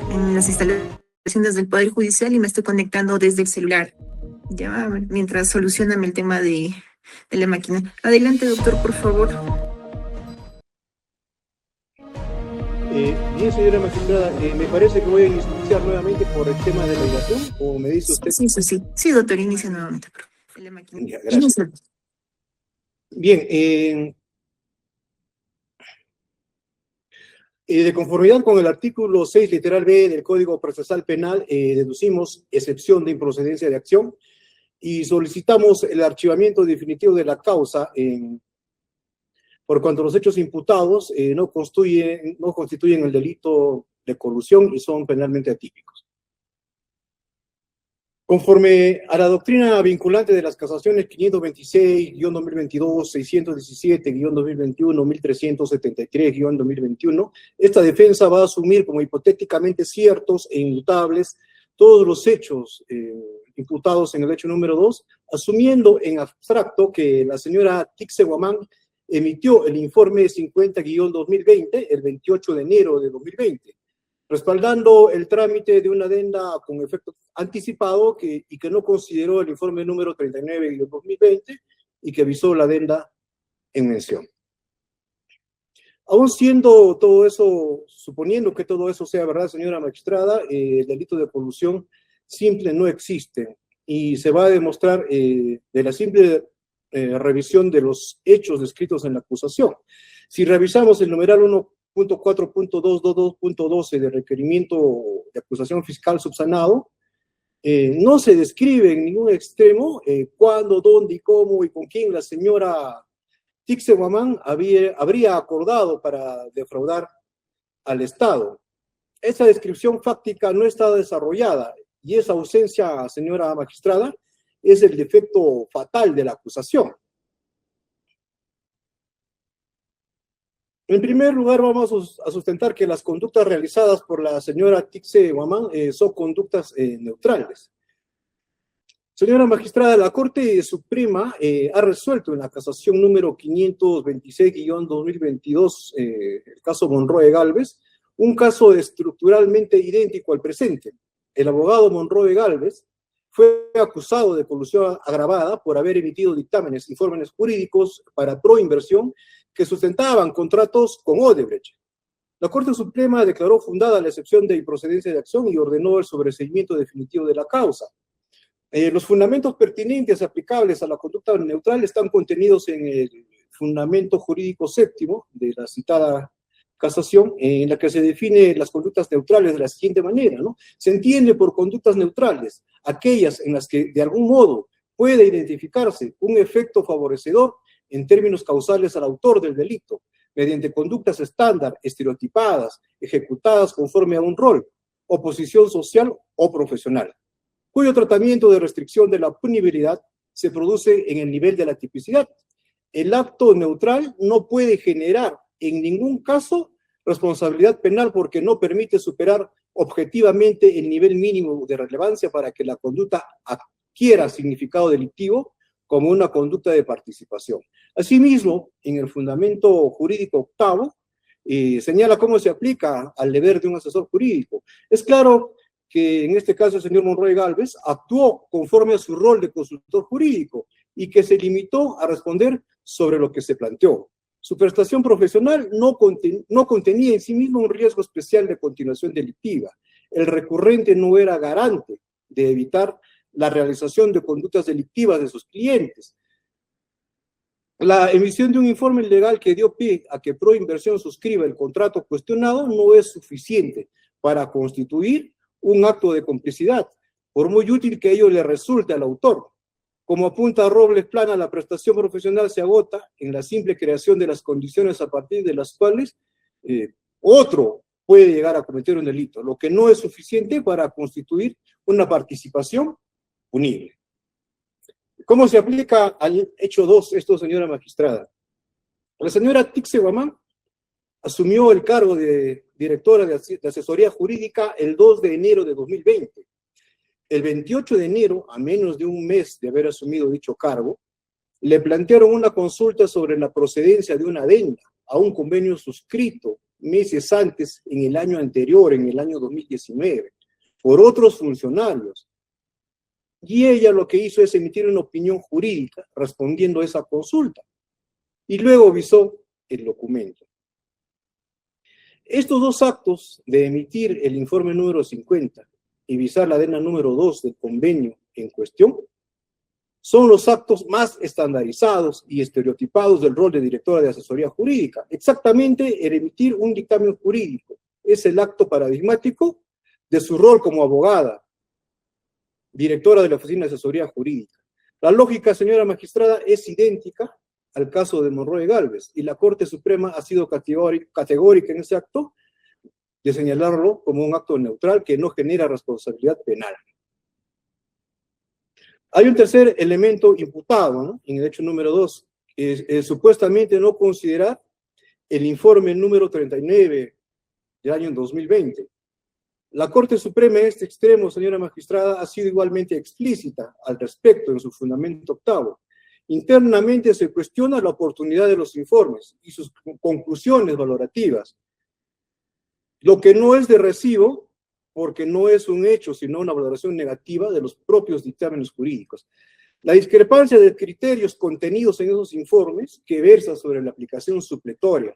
en las instalaciones del Poder Judicial y me estoy conectando desde el celular. Ya, mientras solucionan el tema de la máquina. Adelante, doctor, por favor.
Bien, señora magistrada, me parece que voy a iniciar nuevamente por el tema de la ilación, o me dice usted.
Sí, doctor, inicia nuevamente. La máquina.
Ya, gracias. Bien, de conformidad con el artículo 6, literal B del Código Procesal Penal, deducimos excepción de improcedencia de acción y solicitamos el archivamiento definitivo de la causa por cuanto los hechos imputados no constituyen el delito de colusión y son penalmente atípicos. Conforme a la doctrina vinculante de las casaciones 526-2022, 617-2021, 1373-2021, esta defensa va a asumir como hipotéticamente ciertos e inmutables todos los hechos imputados en el hecho número 2, asumiendo en abstracto que la señora Tixe Guamán emitió el informe 50-2020 el 28 de enero de 2020, respaldando el trámite de una adenda con efecto anticipado y que no consideró el informe número 39-2020 y que avisó la adenda en mención. Aún siendo todo eso, suponiendo que todo eso sea verdad, señora magistrada, el delito de colusión simple no existe y se va a demostrar de la simple revisión de los hechos descritos en la acusación. Si revisamos el numeral 1.4.222.12 de requerimiento de acusación fiscal subsanado, no se describe en ningún extremo cuándo, dónde y cómo y con quién la señora Tixe Guamán habría acordado para defraudar al Estado. Esa descripción fáctica no está desarrollada y esa ausencia, señora magistrada, es el defecto fatal de la acusación. En primer lugar, vamos a sustentar que las conductas realizadas por la señora Tixe Guamán son conductas neutrales. Señora magistrada, la Corte Suprema ha resuelto en la casación número 526-2022, el caso Monroe Gálvez, un caso estructuralmente idéntico al presente. El abogado Monroe Gálvez fue acusado de colusión agravada por haber emitido dictámenes, informes jurídicos para Proinversión que sustentaban contratos con Odebrecht. La Corte Suprema declaró fundada la excepción de improcedencia de acción y ordenó el sobreseimiento definitivo de la causa. Los fundamentos pertinentes aplicables a la conducta neutral están contenidos en el fundamento jurídico séptimo de la citada casación, en la que se define las conductas neutrales de la siguiente manera, ¿no? Se entiende por conductas neutrales aquellas en las que de algún modo puede identificarse un efecto favorecedor en términos causales al autor del delito, mediante conductas estándar, estereotipadas, ejecutadas conforme a un rol, o posición social o profesional, cuyo tratamiento de restricción de la punibilidad se produce en el nivel de la tipicidad. El acto neutral no puede generar en ningún caso responsabilidad penal porque no permite superar objetivamente el nivel mínimo de relevancia para que la conducta adquiera significado delictivo como una conducta de participación. Asimismo, en el fundamento jurídico octavo, señala cómo se aplica al deber de un asesor jurídico. Es claro que en este caso el señor Monroe Gálvez actuó conforme a su rol de consultor jurídico y que se limitó a responder sobre lo que se planteó. Su prestación profesional no contenía en sí mismo un riesgo especial de continuación delictiva. El recurrente no era garante de evitar la realización de conductas delictivas de sus clientes. La emisión de un informe legal que dio pie a que Proinversión suscriba el contrato cuestionado no es suficiente para constituir un acto de complicidad, por muy útil que ello le resulte al autor. Como apunta Robles Plana, la prestación profesional se agota en la simple creación de las condiciones a partir de las cuales otro puede llegar a cometer un delito, lo que no es suficiente para constituir una participación punible. ¿Cómo se aplica al hecho 2 esto, señora magistrada? La señora Tixe Guamán asumió el cargo de directora de asesoría jurídica el 2 de enero de 2020. El 28 de enero, a menos de un mes de haber asumido dicho cargo, le plantearon una consulta sobre la procedencia de una adenda a un convenio suscrito meses antes, en el año anterior, en el año 2019. por otros funcionarios. Y ella lo que hizo es emitir una opinión jurídica respondiendo a esa consulta. Y luego visó el documento. Estos dos actos de emitir el informe número 50 y visar la adenda número 2 del convenio en cuestión son los actos más estandarizados y estereotipados del rol de directora de asesoría jurídica. Exactamente el emitir un dictamen jurídico es el acto paradigmático de su rol como abogada, directora de la Oficina de Asesoría Jurídica. La lógica, señora magistrada, es idéntica al caso de Monroe Gálvez, y la Corte Suprema ha sido categórica en ese acto de señalarlo como un acto neutral que no genera responsabilidad penal. Hay un tercer elemento imputado, ¿no?, en el hecho número 2, supuestamente no considerar el informe número 39 del año 2020. La Corte Suprema en este extremo, señora magistrada, ha sido igualmente explícita al respecto en su fundamento octavo. Internamente se cuestiona la oportunidad de los informes y sus conclusiones valorativas, lo que no es de recibo porque no es un hecho, sino una valoración negativa de los propios dictámenes jurídicos. La discrepancia de criterios contenidos en esos informes, que versa sobre la aplicación supletoria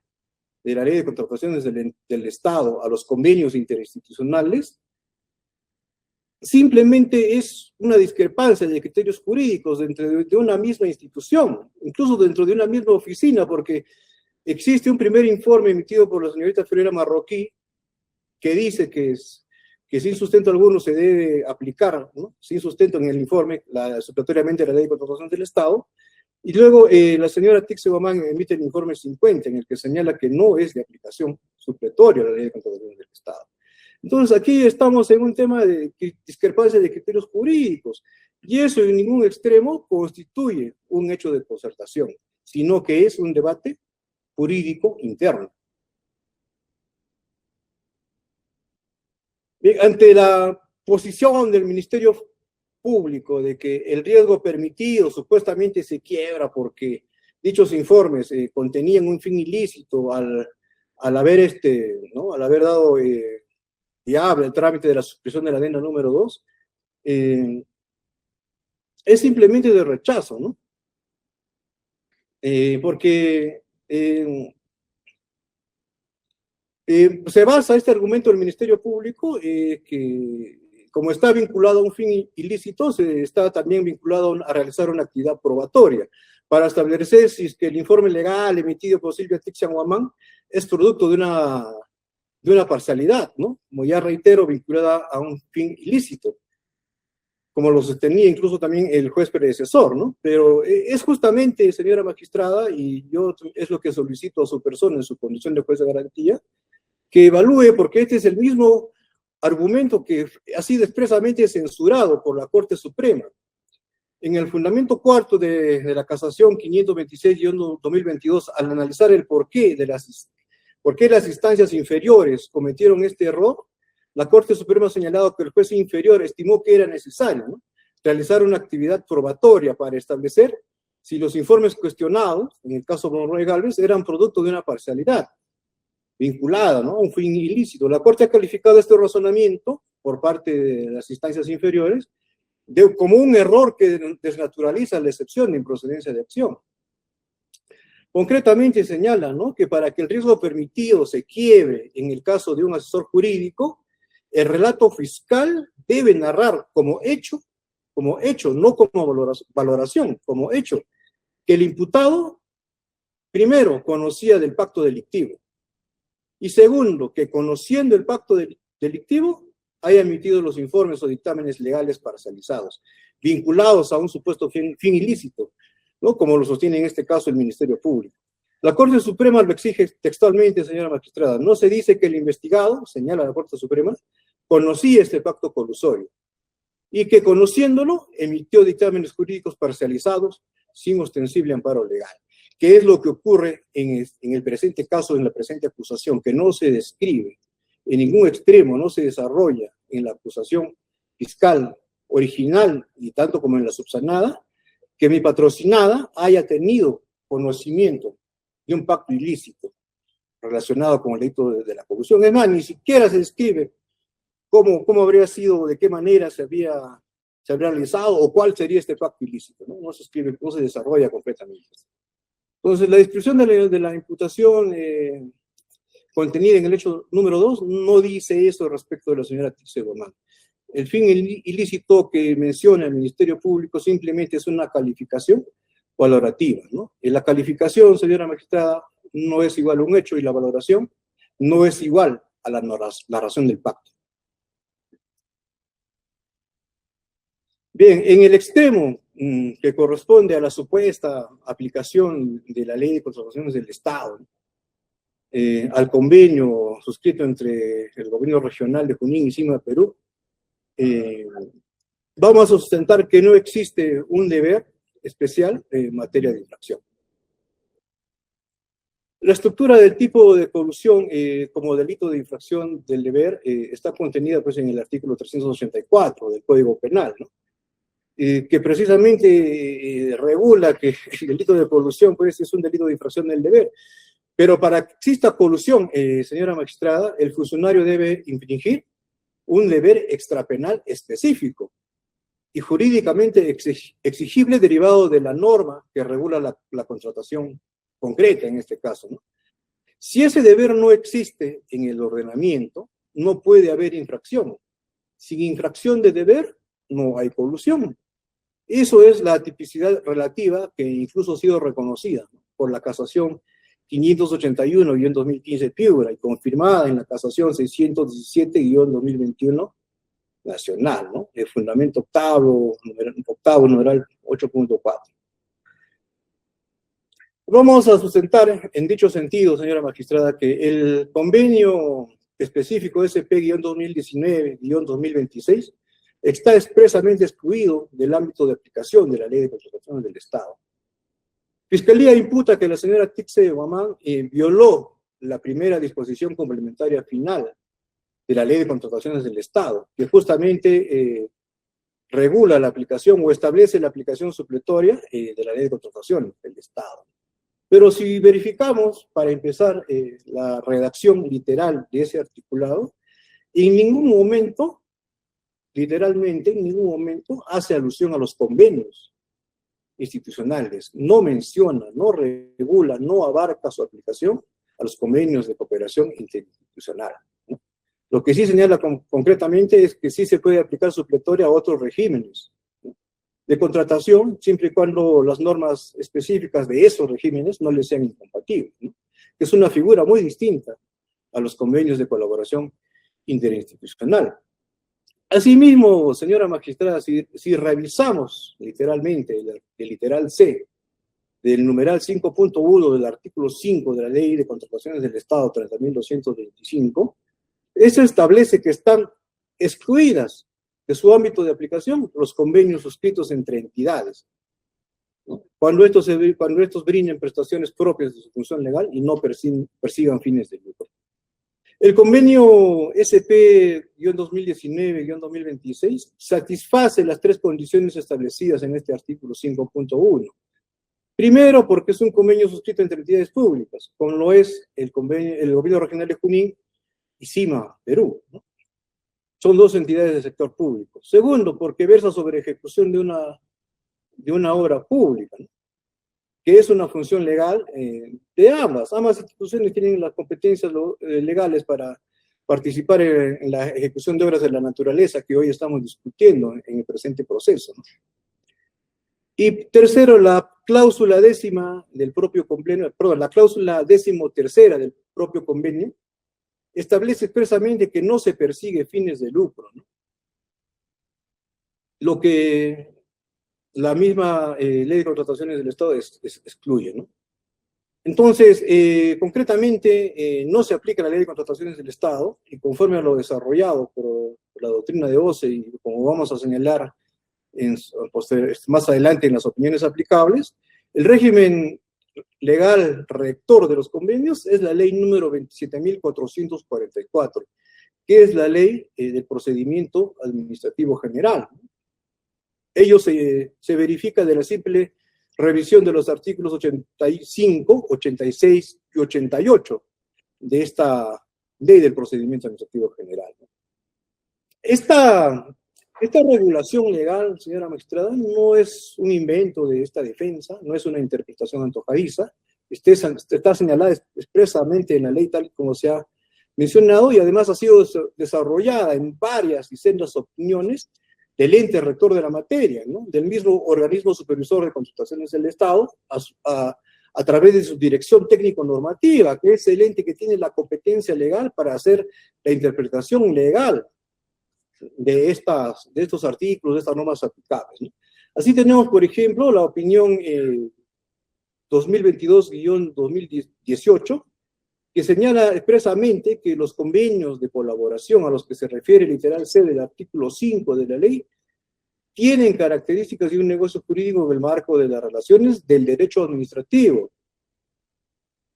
de la ley de contrataciones del Estado a los convenios interinstitucionales, simplemente es una discrepancia de criterios jurídicos dentro de una misma institución, incluso dentro de una misma oficina, porque existe un primer informe emitido por la señorita Ferreira Marroquí que dice que sin sustento alguno se debe aplicar, ¿no?, sin sustento en el informe, supletoriamente la ley de contrataciones del Estado, y luego la señora Tixe Guamán emite el informe 50, en el que señala que no es de aplicación supletoria la ley de contrataciones del Estado. Entonces, aquí estamos en un tema de discrepancia de criterios jurídicos, y eso en ningún extremo constituye un hecho de concertación, sino que es un debate jurídico interno. Bien, ante la posición del Ministerio Público de que el riesgo permitido supuestamente se quiebra porque dichos informes contenían un fin ilícito al haber al haber dado viable el trámite de la suscripción de la adenda número 2, es simplemente de rechazo, ¿no? Porque se basa este argumento del Ministerio Público que, como está vinculado a un fin ilícito, se está también vinculado a realizar una actividad probatoria para establecer si es que el informe legal emitido por Silvia Tixe Guamán es producto de una parcialidad, ¿no? Como ya reitero, vinculada a un fin ilícito, como lo sostenía incluso también el juez predecesor, ¿no? Pero es justamente, señora magistrada, y yo es lo que solicito a su persona en su condición de juez de garantía, que evalúe, porque este es el mismo argumento que ha sido expresamente censurado por la Corte Suprema. En el fundamento cuarto de la casación 526-2022, al analizar el por qué las instancias inferiores cometieron este error, la Corte Suprema ha señalado que el juez inferior estimó que era necesario, ¿no?, realizar una actividad probatoria para establecer si los informes cuestionados, en el caso de Monroe Gálvez, eran producto de una parcialidad vinculada, ¿no?, a un fin ilícito. La Corte ha calificado este razonamiento por parte de las instancias inferiores como un error que desnaturaliza la excepción de improcedencia de acción. Concretamente señala, ¿no?, que para que el riesgo permitido se quiebre en el caso de un asesor jurídico, el relato fiscal debe narrar como hecho, no como valoración, como hecho, que el imputado, primero, conocía del pacto delictivo, y segundo, que conociendo el pacto delictivo, haya emitido los informes o dictámenes legales parcializados, vinculados a un supuesto fin ilícito, ¿no?, como lo sostiene en este caso el Ministerio Público. La Corte Suprema lo exige textualmente, señora magistrada. No se dice que el investigado, señala la Corte Suprema, conocía este pacto colusorio, y que conociéndolo, emitió dictámenes jurídicos parcializados sin ostensible amparo legal. ¿Qué es lo que ocurre en el presente caso, en la presente acusación? Que no se describe en ningún extremo, no se desarrolla en la acusación fiscal original, y tanto como en la subsanada, que mi patrocinada haya tenido conocimiento de un pacto ilícito relacionado con el delito de la corrupción. Es más, ni siquiera se describe cómo habría sido, de qué manera se habría realizado o cuál sería este pacto ilícito, ¿no? No se escribe, no se desarrolla completamente. Entonces, la descripción de la imputación contenida en el hecho número 2 no dice eso respecto de la señora Tixe Guamán. El fin ilícito que menciona el Ministerio Público simplemente es una calificación valorativa, ¿no? Y la calificación, señora magistrada, no es igual a un hecho y la valoración no es igual a la razón del pacto. Bien, en el extremo que corresponde a la supuesta aplicación de la Ley de Contrataciones del Estado, al convenio suscrito entre el gobierno regional de Junín y CIMA Perú, vamos a sustentar que no existe un deber especial en materia de infracción. La estructura del tipo de colusión como delito de infracción del deber está contenida pues, en el artículo 384 del Código Penal, ¿no? Que precisamente regula que el delito de colusión pues, es un delito de infracción del deber. Pero para que exista colusión, señora magistrada, el funcionario debe infringir un deber extrapenal específico y jurídicamente exigible derivado de la norma que regula la contratación concreta en este caso, ¿no? Si ese deber no existe en el ordenamiento, no puede haber infracción. Sin infracción de deber, no hay colusión. Eso es la tipicidad relativa que incluso ha sido reconocida, ¿no?, por la casación 581-2015 Piura y confirmada en la casación 617-2021 nacional, ¿no? El fundamento octavo numeral 8.4. Vamos a sustentar en dicho sentido, señora magistrada, que el convenio específico SP-2019-2026 está expresamente excluido del ámbito de aplicación de la Ley de Contrataciones del Estado. Fiscalía imputa que la señora Tixe Guamán violó la primera disposición complementaria final de la Ley de Contrataciones del Estado, que justamente regula la aplicación o establece la aplicación supletoria de la Ley de Contrataciones del Estado. Pero si verificamos, para empezar, la redacción literal de ese articulado, en ningún momento, literalmente, en ningún momento hace alusión a los convenios institucionales, no menciona, no regula, no abarca su aplicación a los convenios de cooperación interinstitucional, ¿no? Lo que sí señala concretamente es que sí se puede aplicar supletoria a otros regímenes, ¿no?, de contratación, siempre y cuando las normas específicas de esos regímenes no les sean incompatibles, ¿no?, que es una figura muy distinta a los convenios de colaboración interinstitucional. Asimismo, señora magistrada, si revisamos literalmente el literal C del numeral 5.1 del artículo 5 de la Ley de Contrataciones del Estado 30.225, eso establece que están excluidas de su ámbito de aplicación los convenios suscritos entre entidades, ¿no?, cuando estos brinden prestaciones propias de su función legal y no persigan fines de lucro. El convenio SP-2019-2026 satisface las tres condiciones establecidas en este artículo 5.1. Primero, porque es un convenio suscrito entre entidades públicas, como lo es el Gobierno Regional de Junín y CIMA Perú, ¿no? Son dos entidades del sector público. Segundo, porque versa sobre ejecución de una obra pública, ¿no?, que es una función legal de ambas. Ambas instituciones tienen las competencias legales para participar en la ejecución de obras de la naturaleza que hoy estamos discutiendo en el presente proceso, ¿no? Y tercero, la cláusula décima del propio convenio, perdón, la cláusula 13ª del propio convenio establece expresamente que no se persigue fines de lucro, ¿no?, lo que la misma Ley de Contrataciones del Estado excluye, ¿no? Entonces, concretamente, no se aplica la Ley de Contrataciones del Estado, y conforme a lo desarrollado por la doctrina de OCE, y como vamos a señalar más adelante en las opiniones aplicables, el régimen legal rector de los convenios es la ley número 27.444, que es la ley del procedimiento administrativo general. Ello se verifica de la simple revisión de los artículos 85, 86 y 88 de esta ley del procedimiento administrativo general. Esta regulación legal, señora magistrada, no es un invento de esta defensa, no es una interpretación antojadiza, está señalada expresamente en la ley tal como se ha mencionado, y además ha sido desarrollada en varias y sendas opiniones del ente rector de la materia, ¿no? Del mismo organismo supervisor de contrataciones del Estado, a través de su dirección técnico-normativa, que es el ente que tiene la competencia legal para hacer la interpretación legal de estos artículos, de estas normas aplicables, ¿no? Así tenemos, por ejemplo, la opinión 2022-2018, que señala expresamente que los convenios de colaboración a los que se refiere el literal C del artículo 5 de la ley tienen características de un negocio jurídico en el marco de las relaciones del derecho administrativo.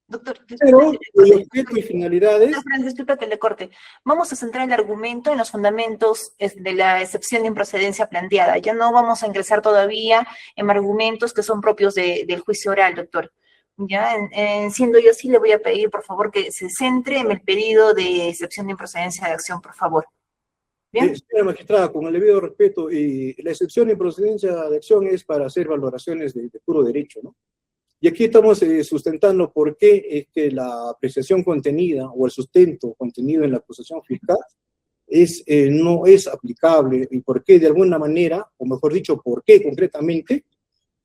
Doctor,
Pero el objeto y finalidades...
disculpa que le corte. Vamos a centrar el argumento en los fundamentos de la excepción de improcedencia planteada. Ya no vamos a ingresar todavía en argumentos que son propios del juicio oral, doctor. Ya, siendo yo así, le voy a pedir, por favor, que se centre en el pedido de excepción de improcedencia de acción, por favor. ¿Bien?
Señora magistrada, con el debido respeto, la excepción de improcedencia de acción es para hacer valoraciones de puro derecho, ¿no? Y aquí estamos sustentando por qué la apreciación contenida o el sustento contenido en la acusación fiscal no es aplicable, y por qué de alguna manera, o mejor dicho, por qué concretamente,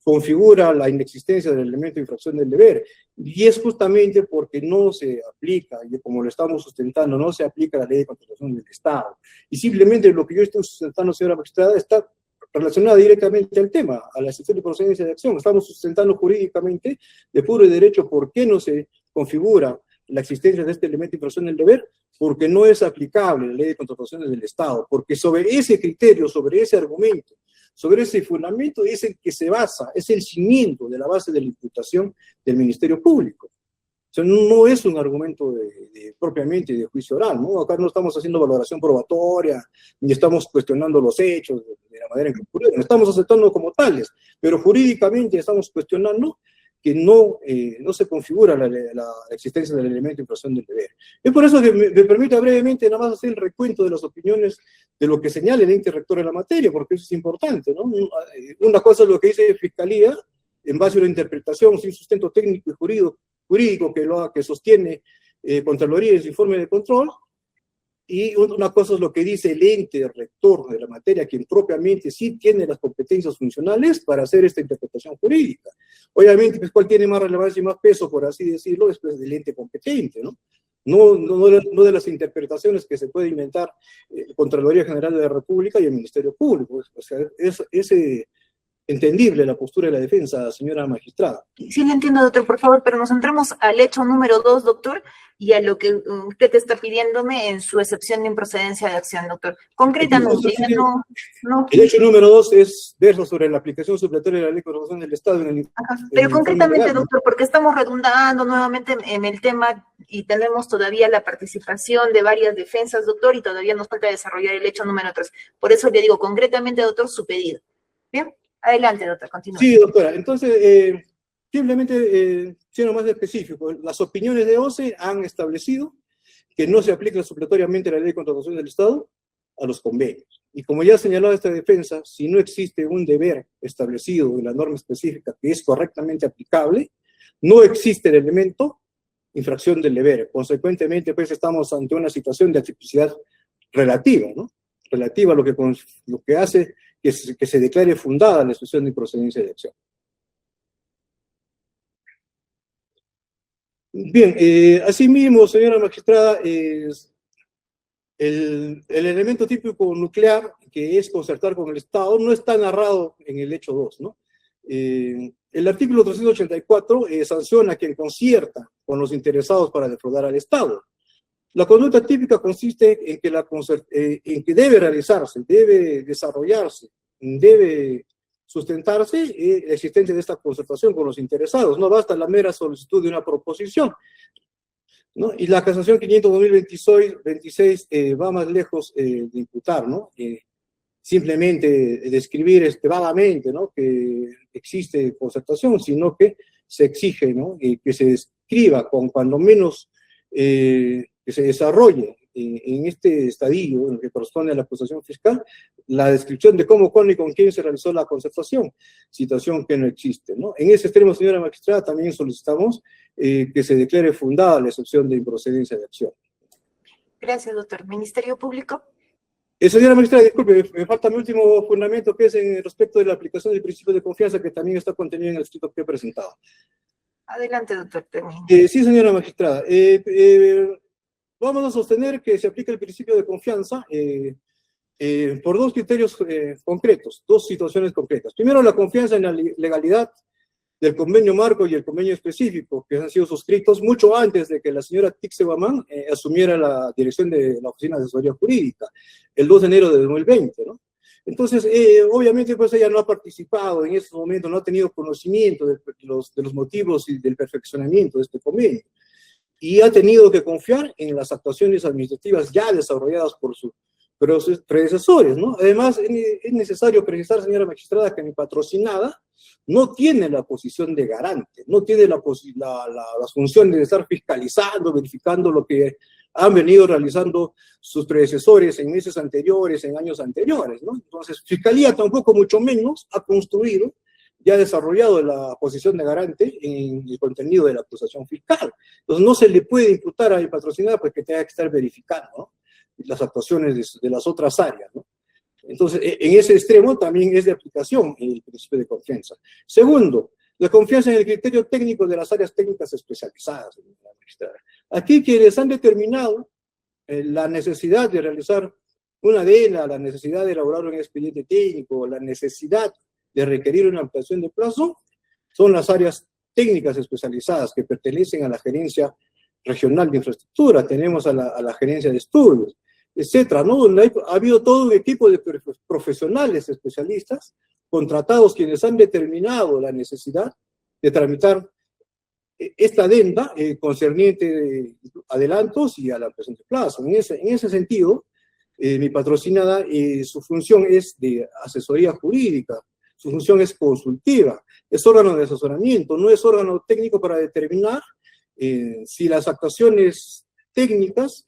configura la inexistencia del elemento de infracción del deber. Y es justamente porque no se aplica, y como lo estamos sustentando, no se aplica la ley de contratación del Estado. Y simplemente lo que yo estoy sustentando, señora magistrada, está relacionada directamente al tema, a la excepción de procedencia de acción. Estamos sustentando jurídicamente de puro derecho por qué no se configura la existencia de este elemento de infracción del deber, porque no es aplicable la ley de contrataciones del Estado, porque sobre ese criterio, sobre ese argumento, sobre ese fundamento es el que se basa, es el cimiento de la base de la imputación del Ministerio Público. O sea, no es un argumento propiamente de juicio oral, ¿no? Acá no estamos haciendo valoración probatoria, ni estamos cuestionando los hechos de la manera en que ocurrieron, estamos aceptando como tales, pero jurídicamente estamos cuestionando que no se configura la existencia del elemento de infracción del deber. Es por eso que me permita brevemente nada más hacer el recuento de las opiniones de lo que señala el ente rector de la materia, porque eso es importante, ¿no? Una cosa es lo que dice Fiscalía, en base a una interpretación sin sustento técnico y jurídico que sostiene Contraloría en su informe de control, y una cosa es lo que dice el ente rector de la materia, quien propiamente sí tiene las competencias funcionales para hacer esta interpretación jurídica. Obviamente, pues, ¿cuál tiene más relevancia y más peso, por así decirlo? Después del ente competente, ¿no? No de las interpretaciones que se puede inventar Contraloría General de la República y el Ministerio Público. O sea, es entendible la postura de la defensa, señora magistrada.
Sí, le entiendo, doctor, por favor, pero nos centremos al hecho número 2, doctor, y a lo que usted está pidiéndome en su excepción de improcedencia de acción, doctor. Concretamente,
El hecho número 2 versa sobre la aplicación supletoria de la ley de contratación del Estado.
Pero concretamente, doctor, porque estamos redundando nuevamente en el tema y tenemos todavía la participación de varias defensas, doctor, y todavía nos falta desarrollar el hecho número 3. Por eso le digo concretamente, doctor, su pedido. ¿Bien? Adelante, doctor, continúe.
Sí, doctora. Entonces, simplemente, siendo más específico, las opiniones de OCE han establecido que no se aplica supletoriamente la ley de contratación del Estado a los convenios. Y como ya ha señalado esta defensa, si no existe un deber establecido en la norma específica que es correctamente aplicable, no existe el elemento infracción del deber. Consecuentemente, pues estamos ante una situación de atipicidad relativa, ¿no? Relativa a lo que hace que se declare fundada la excepción de improcedencia de acción. Bien, asimismo, señora magistrada, el elemento típico nuclear, que es concertar con el Estado, no está narrado en el hecho 2, ¿no? El artículo 384 sanciona a quien concierta con los interesados para defraudar al Estado. La conducta típica consiste en que debe realizarse, debe desarrollarse, debe sustentarse la existencia de esta concertación con los interesados. No basta la mera solicitud de una proposición, ¿no? Y la casación 500-2026 va más lejos de imputar, ¿no? Simplemente describir vagamente, ¿no?, que existe concertación, sino que se exige, ¿no?, que se describa con cuando menos que se desarrolle en este estadio, en el que corresponde a la acusación fiscal, la descripción de cómo, cuándo y con quién se realizó la concertación, situación que no existe, ¿no? En ese extremo, señora magistrada, también solicitamos que se declare fundada la excepción de improcedencia de acción.
Gracias, doctor. Ministerio Público.
Señora magistrada, disculpe, me falta mi último fundamento, que es en respecto de la aplicación del principio de confianza, que también está contenido en el escrito que he presentado.
Adelante, doctor. Termine.
Sí, señora magistrada. Vamos a sostener que se aplica el principio de confianza por dos criterios concretos, dos situaciones concretas. Primero, la confianza en la legalidad del convenio marco y el convenio específico, que han sido suscritos mucho antes de que la señora Tixe Guamán asumiera la dirección de la Oficina de Asesoría Jurídica, el 2 de enero de 2020, ¿no? Entonces, obviamente, pues ella no ha participado en ese momento, no ha tenido conocimiento de los motivos y del perfeccionamiento de este convenio, y ha tenido que confiar en las actuaciones administrativas ya desarrolladas por sus predecesores, ¿no? Además, es necesario precisar, señora magistrada, que mi patrocinada no tiene la posición de garante, no tiene las funciones de estar fiscalizando, verificando lo que han venido realizando sus predecesores en meses anteriores, en años anteriores, ¿no? Entonces, Fiscalía tampoco, mucho menos, ha construido, ya ha desarrollado la posición de garante en el contenido de la acusación fiscal. Entonces, no se le puede imputar a mi patrocinada porque tenga que estar verificando, ¿no?, las actuaciones de las otras áreas, ¿no? Entonces, en ese extremo también es de aplicación el principio de confianza. Segundo, la confianza en el criterio técnico de las áreas técnicas especializadas, señora magistrada. Aquí quienes han determinado la necesidad de realizar una DENA, la necesidad de elaborar un expediente técnico, la necesidad de requerir una ampliación de plazo, son las áreas técnicas especializadas que pertenecen a la Gerencia Regional de Infraestructura, tenemos a la Gerencia de Estudios, etcétera, ¿no? Donde ha habido todo un equipo de profesionales especialistas contratados quienes han determinado la necesidad de tramitar esta adenda concerniente adelantos y a la presente plazo. En ese sentido, mi patrocinada, su función es de asesoría jurídica, su función es consultiva, es órgano de asesoramiento, no es órgano técnico para determinar si las actuaciones técnicas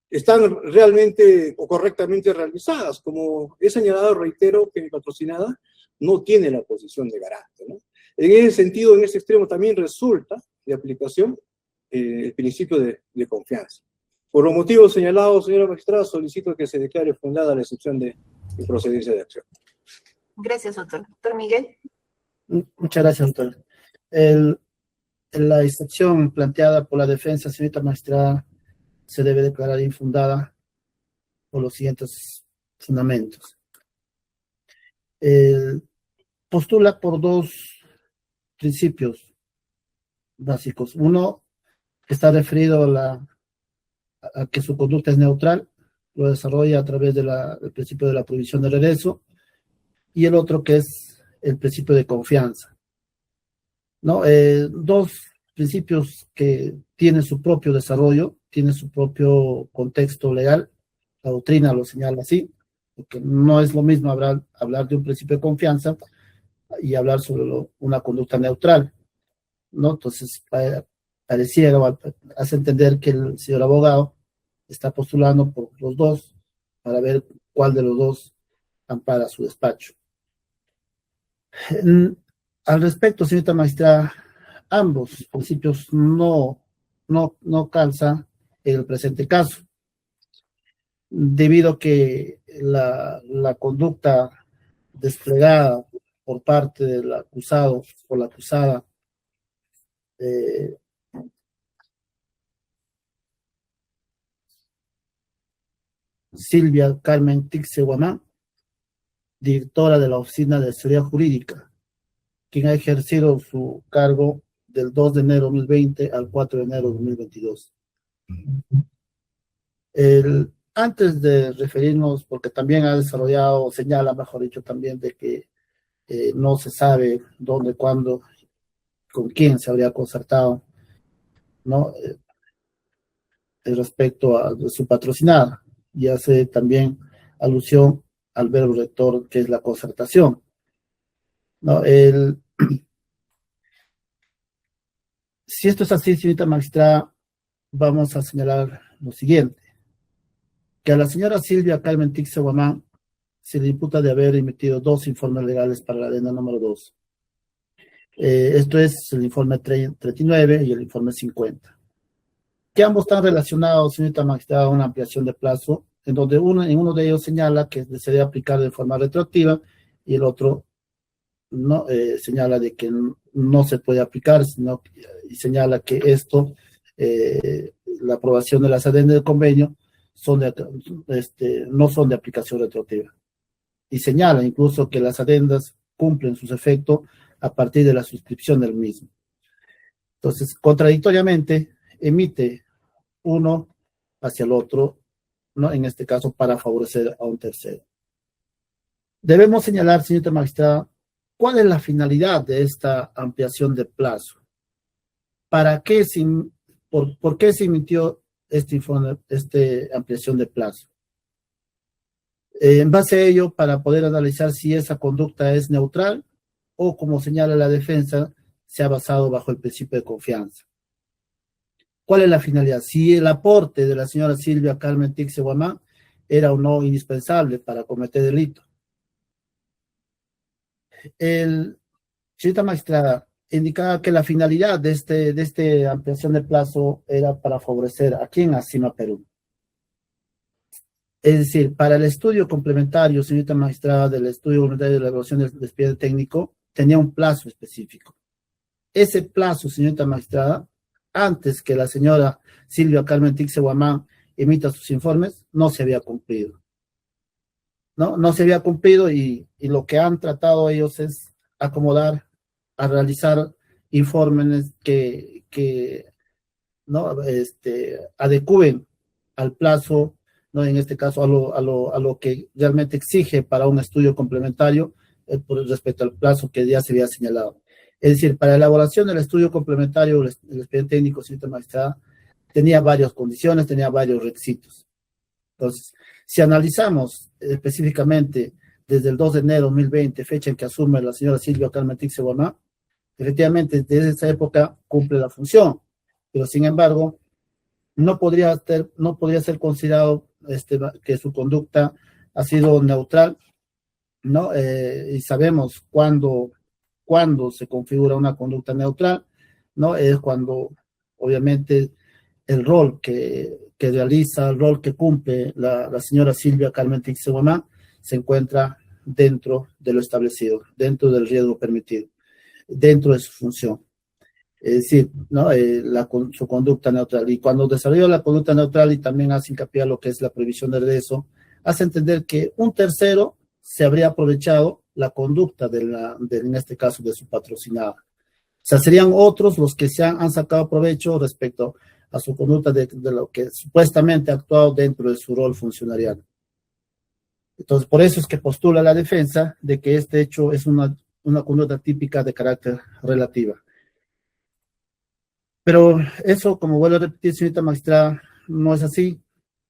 están realmente o correctamente realizadas. Como he señalado, reitero que mi patrocinada no tiene la posición de garante, ¿no? En ese sentido, en ese extremo también resulta de aplicación el principio de confianza. Por los motivos señalados, señora magistrada, solicito que se declare fundada la excepción de procedencia de acción.
Gracias, doctor. Doctor Miguel.
Muchas gracias, doctor. La excepción planteada por la defensa, señorita magistrada, se debe declarar infundada por los siguientes fundamentos. Postula por dos principios básicos. Uno, que está referido a que su conducta es neutral, lo desarrolla a través del principio de la prohibición de regreso, y el otro que es el principio de confianza, ¿no? Dos principios que tienen su propio desarrollo, tienen su propio contexto legal, la doctrina lo señala así, porque no es lo mismo hablar de un principio de confianza y hablar sobre una conducta neutral, ¿no? Entonces, pareciera, hace entender que el señor abogado está postulando por los dos para ver cuál de los dos ampara su despacho. Al respecto, señorita magistrada, ambos principios no calzan en el presente caso, debido a que la conducta desplegada por parte del acusado o la acusada Silvia Carmen Tixe Guamán, directora de la Oficina de Asesoría Jurídica, quien ha ejercido su cargo del 2 de enero de 2020 al 4 de enero de 2022. Antes de referirnos, porque también ha desarrollado, señala, mejor dicho, también de que no se sabe dónde, cuándo, con quién se habría concertado, ¿no? Respecto a su patrocinada, y hace también alusión al verbo rector, que es la concertación, ¿no? Si esto es así, señorita magistrada, vamos a señalar lo siguiente. que a la señora Silvia Carmen Tixe Guamán se le imputa de haber emitido 2 informes legales para la adenda número 2. Esto es el informe 39 y el informe 50. Que ambos están relacionados, señorita magistrada, a una ampliación de plazo, en donde en uno de ellos señala que se debe aplicar de forma retroactiva y el otro no señala de que no se puede aplicar, y señala que esto, la aprobación de las adendas del convenio, no son de aplicación retroactiva. Y señala incluso que las adendas cumplen sus efectos a partir de la suscripción del mismo. Entonces, contradictoriamente, emite uno hacia el otro, ¿no? En este caso, para favorecer a un tercero. Debemos señalar, señorita magistrada, cuál es la finalidad de esta ampliación de plazo. ¿Para qué por qué se emitió este informe, esta ampliación de plazo? En base a ello, para poder analizar si esa conducta es neutral o, como señala la defensa, se ha basado bajo el principio de confianza. ¿Cuál es la finalidad? Si el aporte de la señora Silvia Carmen Tixe Guamán era o no indispensable para cometer delito. Señorita magistrada, indicaba que la finalidad de esta ampliación de plazo era para favorecer a quién, a CIMA Perú. Es decir, para el estudio complementario, señorita magistrada, del estudio complementario de la evaluación del expediente técnico, tenía un plazo específico. Ese plazo, señorita magistrada, antes que la señora Silvia Carmen Tixe Guamán emita sus informes, no se había cumplido. No se había cumplido y lo que han tratado ellos es acomodar, a realizar informes que adecúen al plazo, ¿no? En este caso a lo que realmente exige para un estudio complementario respecto al plazo que ya se había señalado. Es decir, para la elaboración del estudio complementario, el expediente técnico, señorita magistrada, tenía varias condiciones, tenía varios requisitos. Entonces, si analizamos específicamente desde el 2 de enero de 2020, fecha en que asume la señora Silvia Carmen Tixe Guamán, efectivamente, desde esa época cumple la función, pero sin embargo, no podría ser considerado que su conducta ha sido neutral, ¿no? Y sabemos cuándo se configura una conducta neutral, ¿no? Es cuando, obviamente, el rol que realiza, el rol que cumple la señora Silvia Carmen Tixe Guamán se encuentra dentro de lo establecido, dentro del riesgo permitido, dentro de su función. Es decir, ¿no? Su conducta neutral. Y cuando desarrolla la conducta neutral y también hace hincapié a lo que es la prohibición de regreso, hace entender que un tercero se habría aprovechado la conducta en este caso, de su patrocinada. O sea, serían otros los que han sacado provecho respecto a su conducta de lo que supuestamente ha actuado dentro de su rol funcionarial. Entonces, por eso es que postula la defensa de que este hecho es una conducta típica de carácter relativa. Pero eso, como vuelvo a repetir, señorita magistrada, no es así,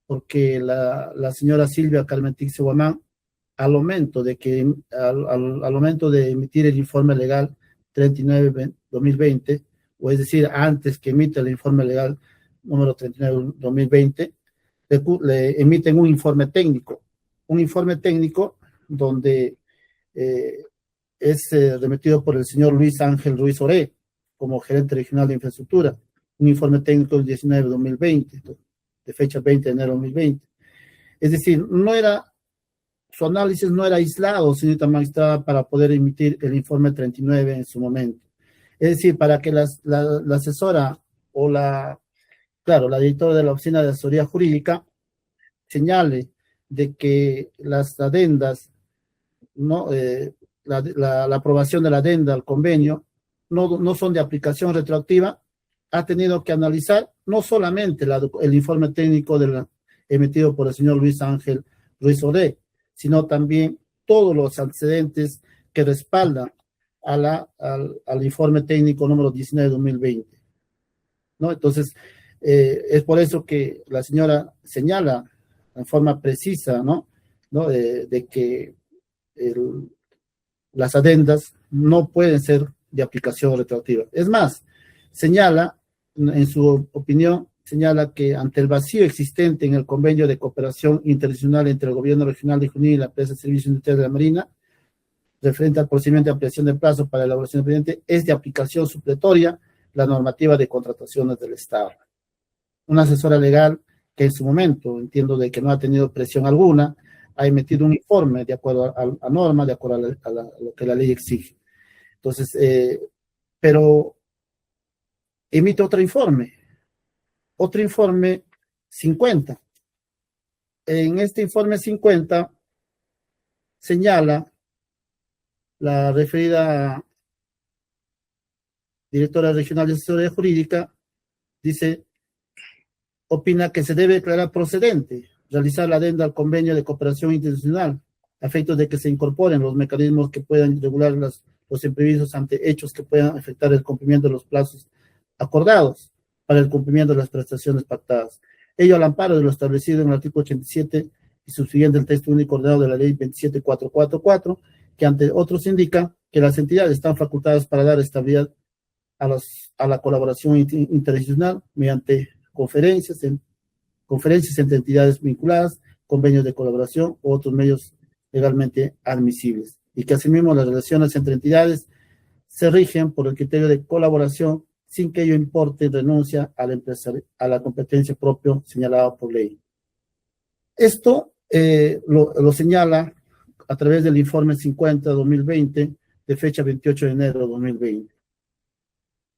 porque la señora Silvia Carmen Tixe Guamán, al momento de emitir el informe legal 39-2020, o es decir, antes que emita el informe legal número 39-2020, le emiten un informe técnico donde es remitido por el señor Luis Ángel Ruiz Oré, como gerente regional de infraestructura, un informe técnico del 19-2020, de fecha 20 de enero de 2020. Es decir, su análisis no era aislado, señorita magistrada, para poder emitir el informe 39 en su momento. Es decir, para que la asesora o la directora de la Oficina de Asesoría Jurídica señale de que las adendas, ¿no? La aprobación de la adenda al convenio no son de aplicación retroactiva, ha tenido que analizar no solamente el informe técnico emitido por el señor Luis Ángel Ruiz Oré, sino también todos los antecedentes que respaldan al informe técnico número 19-2020, ¿no? Entonces, es por eso que la señora señala en forma precisa, ¿no? De que las adendas no pueden ser de aplicación retroactiva. Es más, señala en su opinión señala que ante el vacío existente en el convenio de cooperación interinstitucional entre el gobierno regional de Junín y la empresa de servicios industriales de la Marina, referente al procedimiento de ampliación de plazo para la elaboración del expediente, es de aplicación supletoria la normativa de contrataciones del Estado. Una asesora legal que en su momento, entiendo de que no ha tenido presión alguna, ha emitido un informe de acuerdo a norma, de acuerdo a lo que la ley exige. Entonces, pero emite otro informe 50. En este informe 50 señala la referida directora regional de asesoría jurídica, dice, opina que se debe declarar procedente realizar la adenda al convenio de cooperación internacional a efectos de que se incorporen los mecanismos que puedan regular los imprevistos ante hechos que puedan afectar el cumplimiento de los plazos acordados para el cumplimiento de las prestaciones pactadas. Ello al amparo de lo establecido en el artículo 87 y subsiguiente del texto único ordenado de la ley 27444, que ante otros indica que las entidades están facultadas para dar estabilidad a la colaboración interinstitucional mediante conferencias entre entidades vinculadas, convenios de colaboración u otros medios legalmente admisibles, y que asimismo las relaciones entre entidades se rigen por el criterio de colaboración sin que ello importe renuncia a la competencia propia señalada por ley. Esto lo señala a través del informe 50-2020 de fecha 28 de enero de 2020.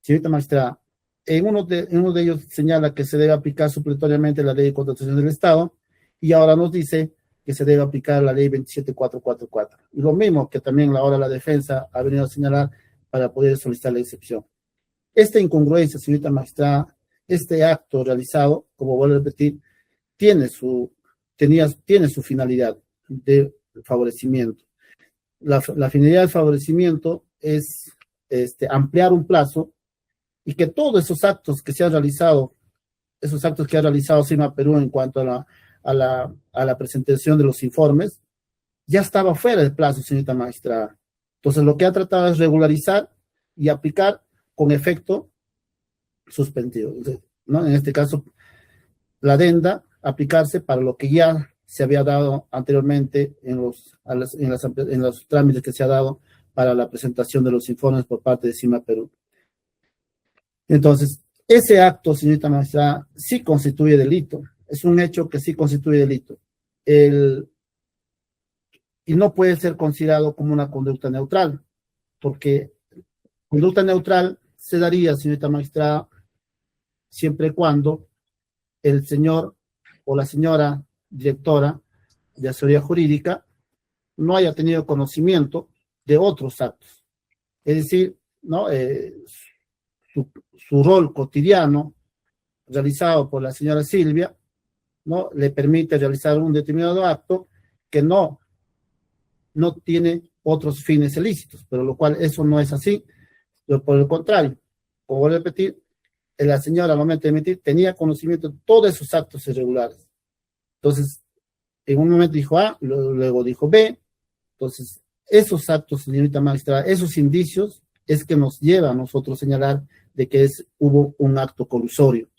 Señorita magistrada, en uno de ellos señala que se debe aplicar supletoriamente la ley de contratación del Estado y ahora nos dice que se debe aplicar la ley 27444. Y lo mismo que también ahora la defensa ha venido a señalar para poder solicitar la excepción. Esta incongruencia, señorita magistrada, este acto realizado, como vuelvo a repetir, tiene su finalidad de favorecimiento. La finalidad del favorecimiento es ampliar un plazo y que todos esos actos que ha realizado CIMA Perú en cuanto a la presentación de los informes, ya estaba fuera del plazo, señorita magistrada. Entonces, lo que ha tratado es regularizar y aplicar con efecto suspendido, ¿no? En este caso, la adenda aplicarse para lo que ya se había dado anteriormente en los trámites que se ha dado para la presentación de los informes por parte de CIMA Perú. Entonces, ese acto, señorita magistrada, sí constituye delito. Es un hecho que sí constituye delito. Y no puede ser considerado como una conducta neutral, porque conducta neutral se daría, señorita magistrada, siempre y cuando el señor o la señora directora de asesoría jurídica no haya tenido conocimiento de otros actos. Es decir, ¿no? Su rol cotidiano realizado por la señora Silvia, ¿no? Le permite realizar un determinado acto que no tiene otros fines ilícitos, pero lo cual eso no es así, pero por el contrario, como voy a repetir, la señora al momento de emitir tenía conocimiento de todos esos actos irregulares. Entonces, en un momento dijo A, luego dijo B. Entonces, esos actos, señorita magistrada, esos indicios es que nos lleva a nosotros señalar de que hubo un acto colusorio.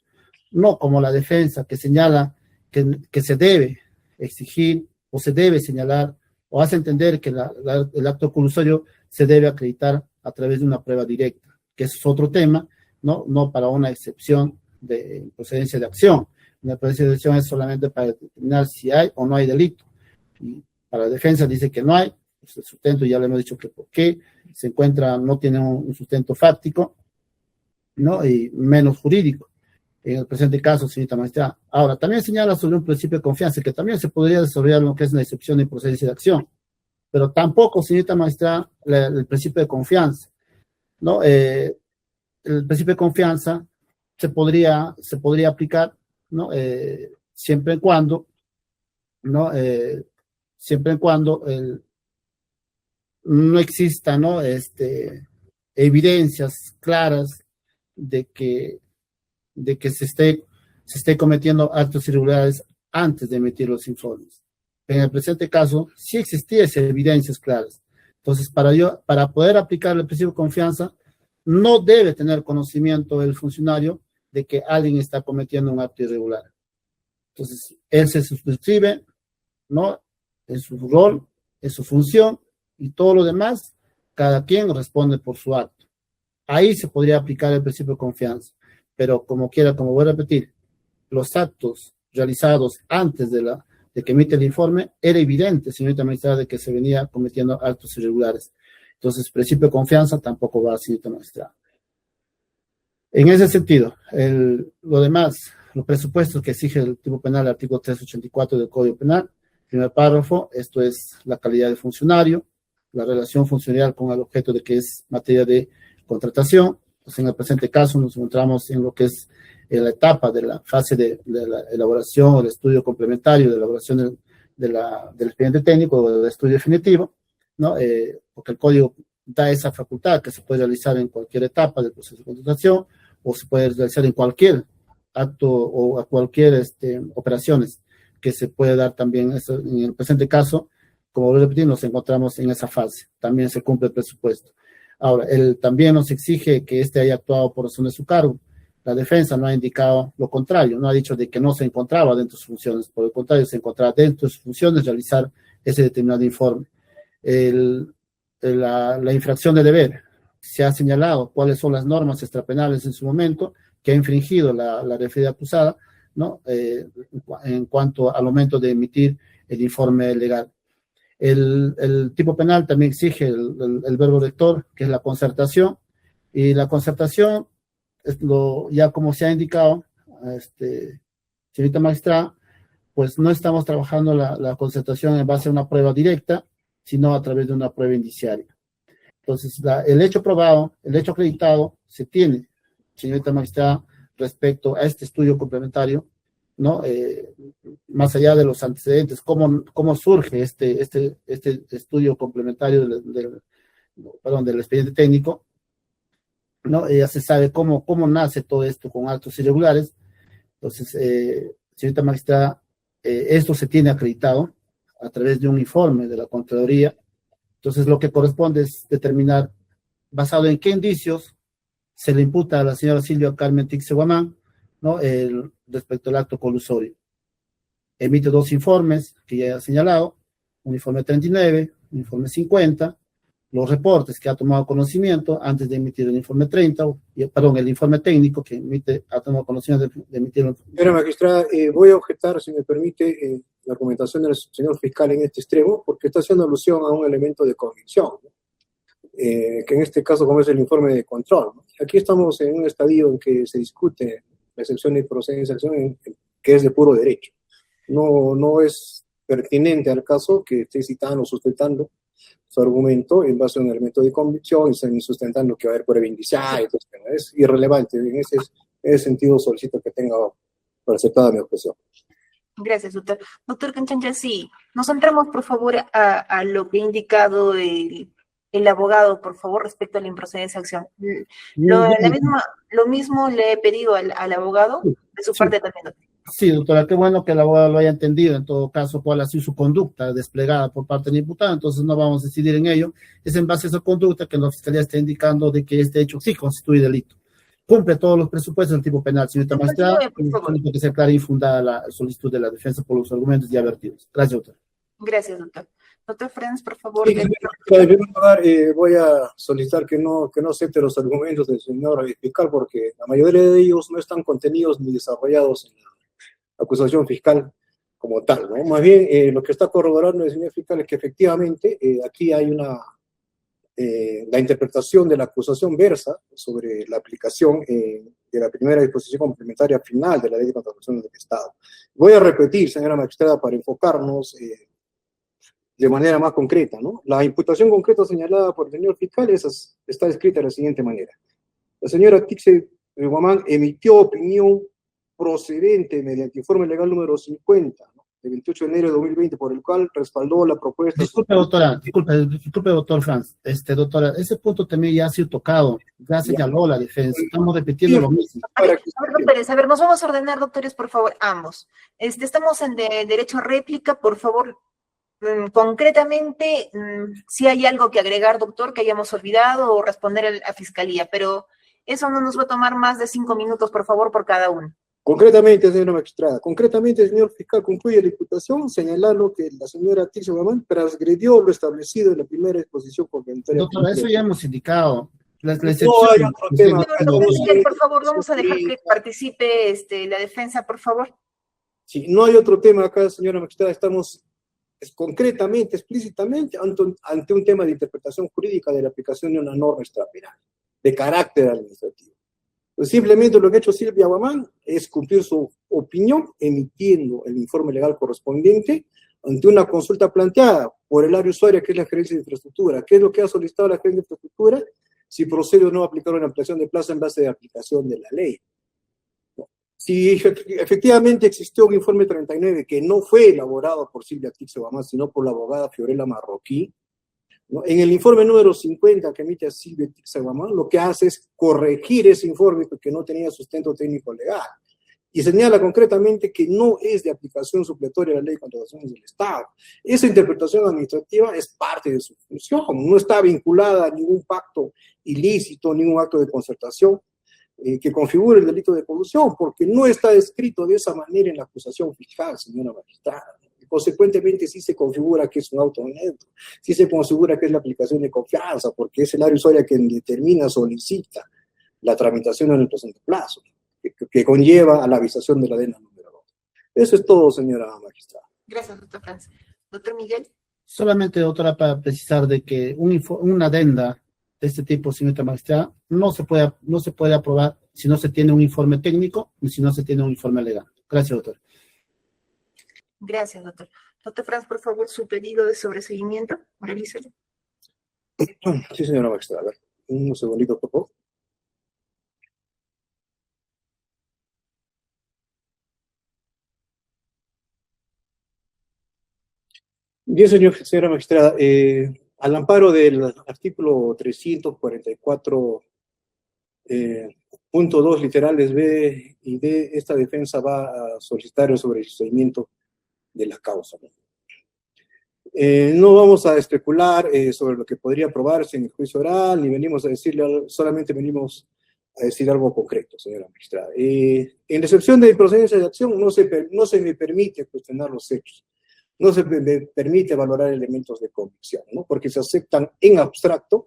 No como la defensa que señala que se debe exigir o se debe señalar o hace entender que el acto colusorio se debe acreditar a través de una prueba directa, que eso es otro tema, no para una excepción de procedencia de acción. Una procedencia de acción es solamente para determinar si hay o no hay delito. Y para la defensa dice que no hay, pues el sustento ya le hemos dicho que por qué se encuentra, no tiene un sustento fáctico, ¿no? Y menos jurídico. En el presente caso, señorita magistrada. Ahora, también señala sobre un principio de confianza, que también se podría desarrollar lo que es una excepción de procedencia de acción. Pero tampoco, señorita magistrada, el principio de confianza, ¿no? El principio de confianza se podría aplicar, ¿no? Siempre y cuando, ¿no? No exista, ¿no? Evidencias claras de que se esté cometiendo actos irregulares antes de emitir los informes. En el presente caso, sí existiesen evidencias claras. Entonces, para poder aplicar el principio de confianza, no debe tener conocimiento el funcionario de que alguien está cometiendo un acto irregular. Entonces, él se suscribe, ¿no? En su rol, en su función, y todo lo demás, cada quien responde por su acto. Ahí se podría aplicar el principio de confianza, pero como quiera, como voy a repetir, los actos realizados antes de que emite el informe, era evidente, señorita magistrada, de que se venía cometiendo actos irregulares. Entonces, principio de confianza tampoco va, señorita magistrada. En ese sentido, lo demás, los presupuestos que exige el tipo penal, el artículo 384 del Código Penal, primer párrafo, esto es la calidad de funcionario, la relación funcionarial con el objeto de que es materia de contratación. Pues en el presente caso nos encontramos en lo que es la etapa de la fase de la elaboración o el estudio complementario de elaboración del expediente técnico o del estudio definitivo, ¿no? Porque el código da esa facultad que se puede realizar en cualquier etapa del proceso de contratación o se puede realizar en cualquier acto o a cualquier operaciones que se puede dar también. En el presente caso, como voy a repetir, nos encontramos en esa fase. También se cumple el presupuesto. Ahora, él también nos exige que haya actuado por razón de su cargo. La defensa no ha indicado lo contrario, no ha dicho de que no se encontraba dentro de sus funciones, por el contrario, se encontraba dentro de sus funciones realizar ese determinado informe. La infracción de deber, se ha señalado cuáles son las normas extrapenales en su momento que ha infringido la referida acusada, ¿no? En cuanto al momento de emitir el informe legal. El tipo penal también exige el verbo rector, que es la concertación, y la concertación, ya como se ha indicado, señorita magistrada, pues no estamos trabajando la concertación en base a una prueba directa, sino a través de una prueba indiciaria. Entonces, el hecho probado, el hecho acreditado, se tiene, señorita magistrada, respecto a este estudio complementario, ¿no? Más allá de los antecedentes, cómo surge este estudio complementario del expediente técnico, ¿no? Ya se sabe cómo nace todo esto con actos irregulares. Entonces, señorita magistrada, esto se tiene acreditado a través de un informe de la Contraloría. Entonces, lo que corresponde es determinar, basado en qué indicios se le imputa a la señora Silvia Carmen Tixe Guamán, ¿no? Respecto al acto colusorio. Emite 2 informes que ya he señalado, un informe 39, un informe 50, los reportes que ha tomado conocimiento antes de emitir el informe 30, el informe técnico que ha tomado conocimiento de emitir.
Señora magistrada, voy a objetar, si me permite, la argumentación del señor fiscal en este extremo, porque está haciendo alusión a un elemento de convicción, ¿no? Que en este caso, como es el informe de control, ¿no? Aquí estamos en un estadio en que se discute la excepción de procedencia de acción, que es de puro derecho. No es pertinente al caso que esté citando o sustentando su argumento en base a un elemento de convicción y estén sustentando que va a haber prueba indiciaria. Es irrelevante. En ese sentido solicito que tenga por aceptada mi objeción.
Gracias, doctor. Doctor Canchancha, sí, nos centramos, por favor, a lo que ha indicado el abogado, por favor, respecto a la improcedencia de acción. Lo mismo le he pedido al abogado, de su parte también, doctor.
Sí, doctora, qué bueno que el abogado lo haya entendido, en todo caso, cuál ha sido su conducta desplegada por parte del imputado, entonces no vamos a decidir en ello. Es en base a esa conducta que la Fiscalía está indicando de que este hecho sí constituye delito. Cumple todos los presupuestos del tipo penal, señorita magistrada, y que se aclare infundada la solicitud de la defensa por los argumentos ya vertidos. Gracias, doctor.
Gracias, doctor. Doctor Franz, por favor.
Sí, en primer lugar, voy a solicitar que no acepte los argumentos del señor fiscal, porque la mayoría de ellos no están contenidos ni desarrollados en la acusación fiscal como tal, ¿no? Más bien, lo que está corroborando el señor fiscal es que efectivamente aquí hay la interpretación de la acusación versa sobre la aplicación de la primera disposición complementaria final de la Ley de Contrataciones del Estado. Voy a repetir, señora magistrada, para enfocarnos de manera más concreta, ¿no? La imputación concreta señalada por el señor fiscal está escrita de la siguiente manera. La señora Tixe Guamán emitió opinión procedente mediante informe legal número 50, ¿no? De 28 de enero de 2020, por el cual respaldó la propuesta.
Disculpe, doctora, disculpe, doctor Franz. Doctora, ese punto también ya ha sido tocado, ya señaló la defensa, estamos repitiendo lo mismo.
A ver, doctores, nos vamos a ordenar, doctores, por favor, ambos. Estamos en derecho a réplica, por favor, concretamente, si hay algo que agregar, doctor, que hayamos olvidado o responder a Fiscalía, pero Eso no nos va a tomar más de 5 minutos, por favor, por cada uno.
Concretamente, señora magistrada, concretamente el señor fiscal concluye la imputación señalando que la señora Tirso Guamán transgredió lo establecido en la primera exposición complementaria.
Doctora, eso ya hemos indicado. La
No hay
excepción.
otro tema.
Doctor Miguel, por favor, vamos a dejar que participe la defensa, por favor.
Sí, no hay otro tema acá, señora magistrada, estamos concretamente, explícitamente, ante un tema de interpretación jurídica de la aplicación de una norma extrapenal, de carácter administrativo. Pues simplemente lo que ha hecho Silvia Guamán es cumplir su opinión, emitiendo el informe legal correspondiente ante una consulta planteada por el área usuaria, que es la gerencia de infraestructura. ¿Qué es lo que ha solicitado la gerencia de infraestructura? Si procede o no aplicar una ampliación de plazo en base de aplicación de la ley. Si efectivamente existió un informe 39 que no fue elaborado por Silvia Tirso Guamán, sino por la abogada Fiorella Marroquí, ¿no? En el informe número 50 que emite Silvia Tirso Guamán, lo que hace es corregir ese informe porque no tenía sustento técnico legal. Y señala concretamente que no es de aplicación supletoria a la ley de contrataciones del Estado. Esa interpretación administrativa es parte de su función, no está vinculada a ningún pacto ilícito, ningún acto de concertación que configure el delito de colusión, porque no está escrito de esa manera en la acusación fiscal, señora magistrada. Consecuentemente, sí se configura que es un auto neutro, sí se configura que es la aplicación de confianza, porque es el área usuaria quien determina, solicita la tramitación en el presente plazo, que conlleva a la avisación de la adenda número 2. Eso es todo, señora magistrada.
Gracias, doctor Franz. Doctor Miguel.
Solamente, doctora, para precisar de que una adenda de este tipo, señorita magistrada, no se puede aprobar si no se tiene un informe técnico y si no se tiene un informe legal. Gracias, doctor.
Gracias, doctor. Doctor Franz, por favor, su pedido de sobreseguimiento, realícelo.
Sí, señora magistrada. A ver, un segundito, por favor. Bien, señora magistrada, al amparo del artículo 344, punto 2, literales B y D, esta defensa va a solicitar el sobreseguimiento de la causa. No vamos a especular sobre lo que podría probarse en el juicio oral, ni venimos a decirle, solamente venimos a decir algo concreto, señora magistrada. En la excepción de procedencia de acción, no se me permite cuestionar los hechos. No se me permite valorar elementos de convicción, ¿no? Porque se aceptan en abstracto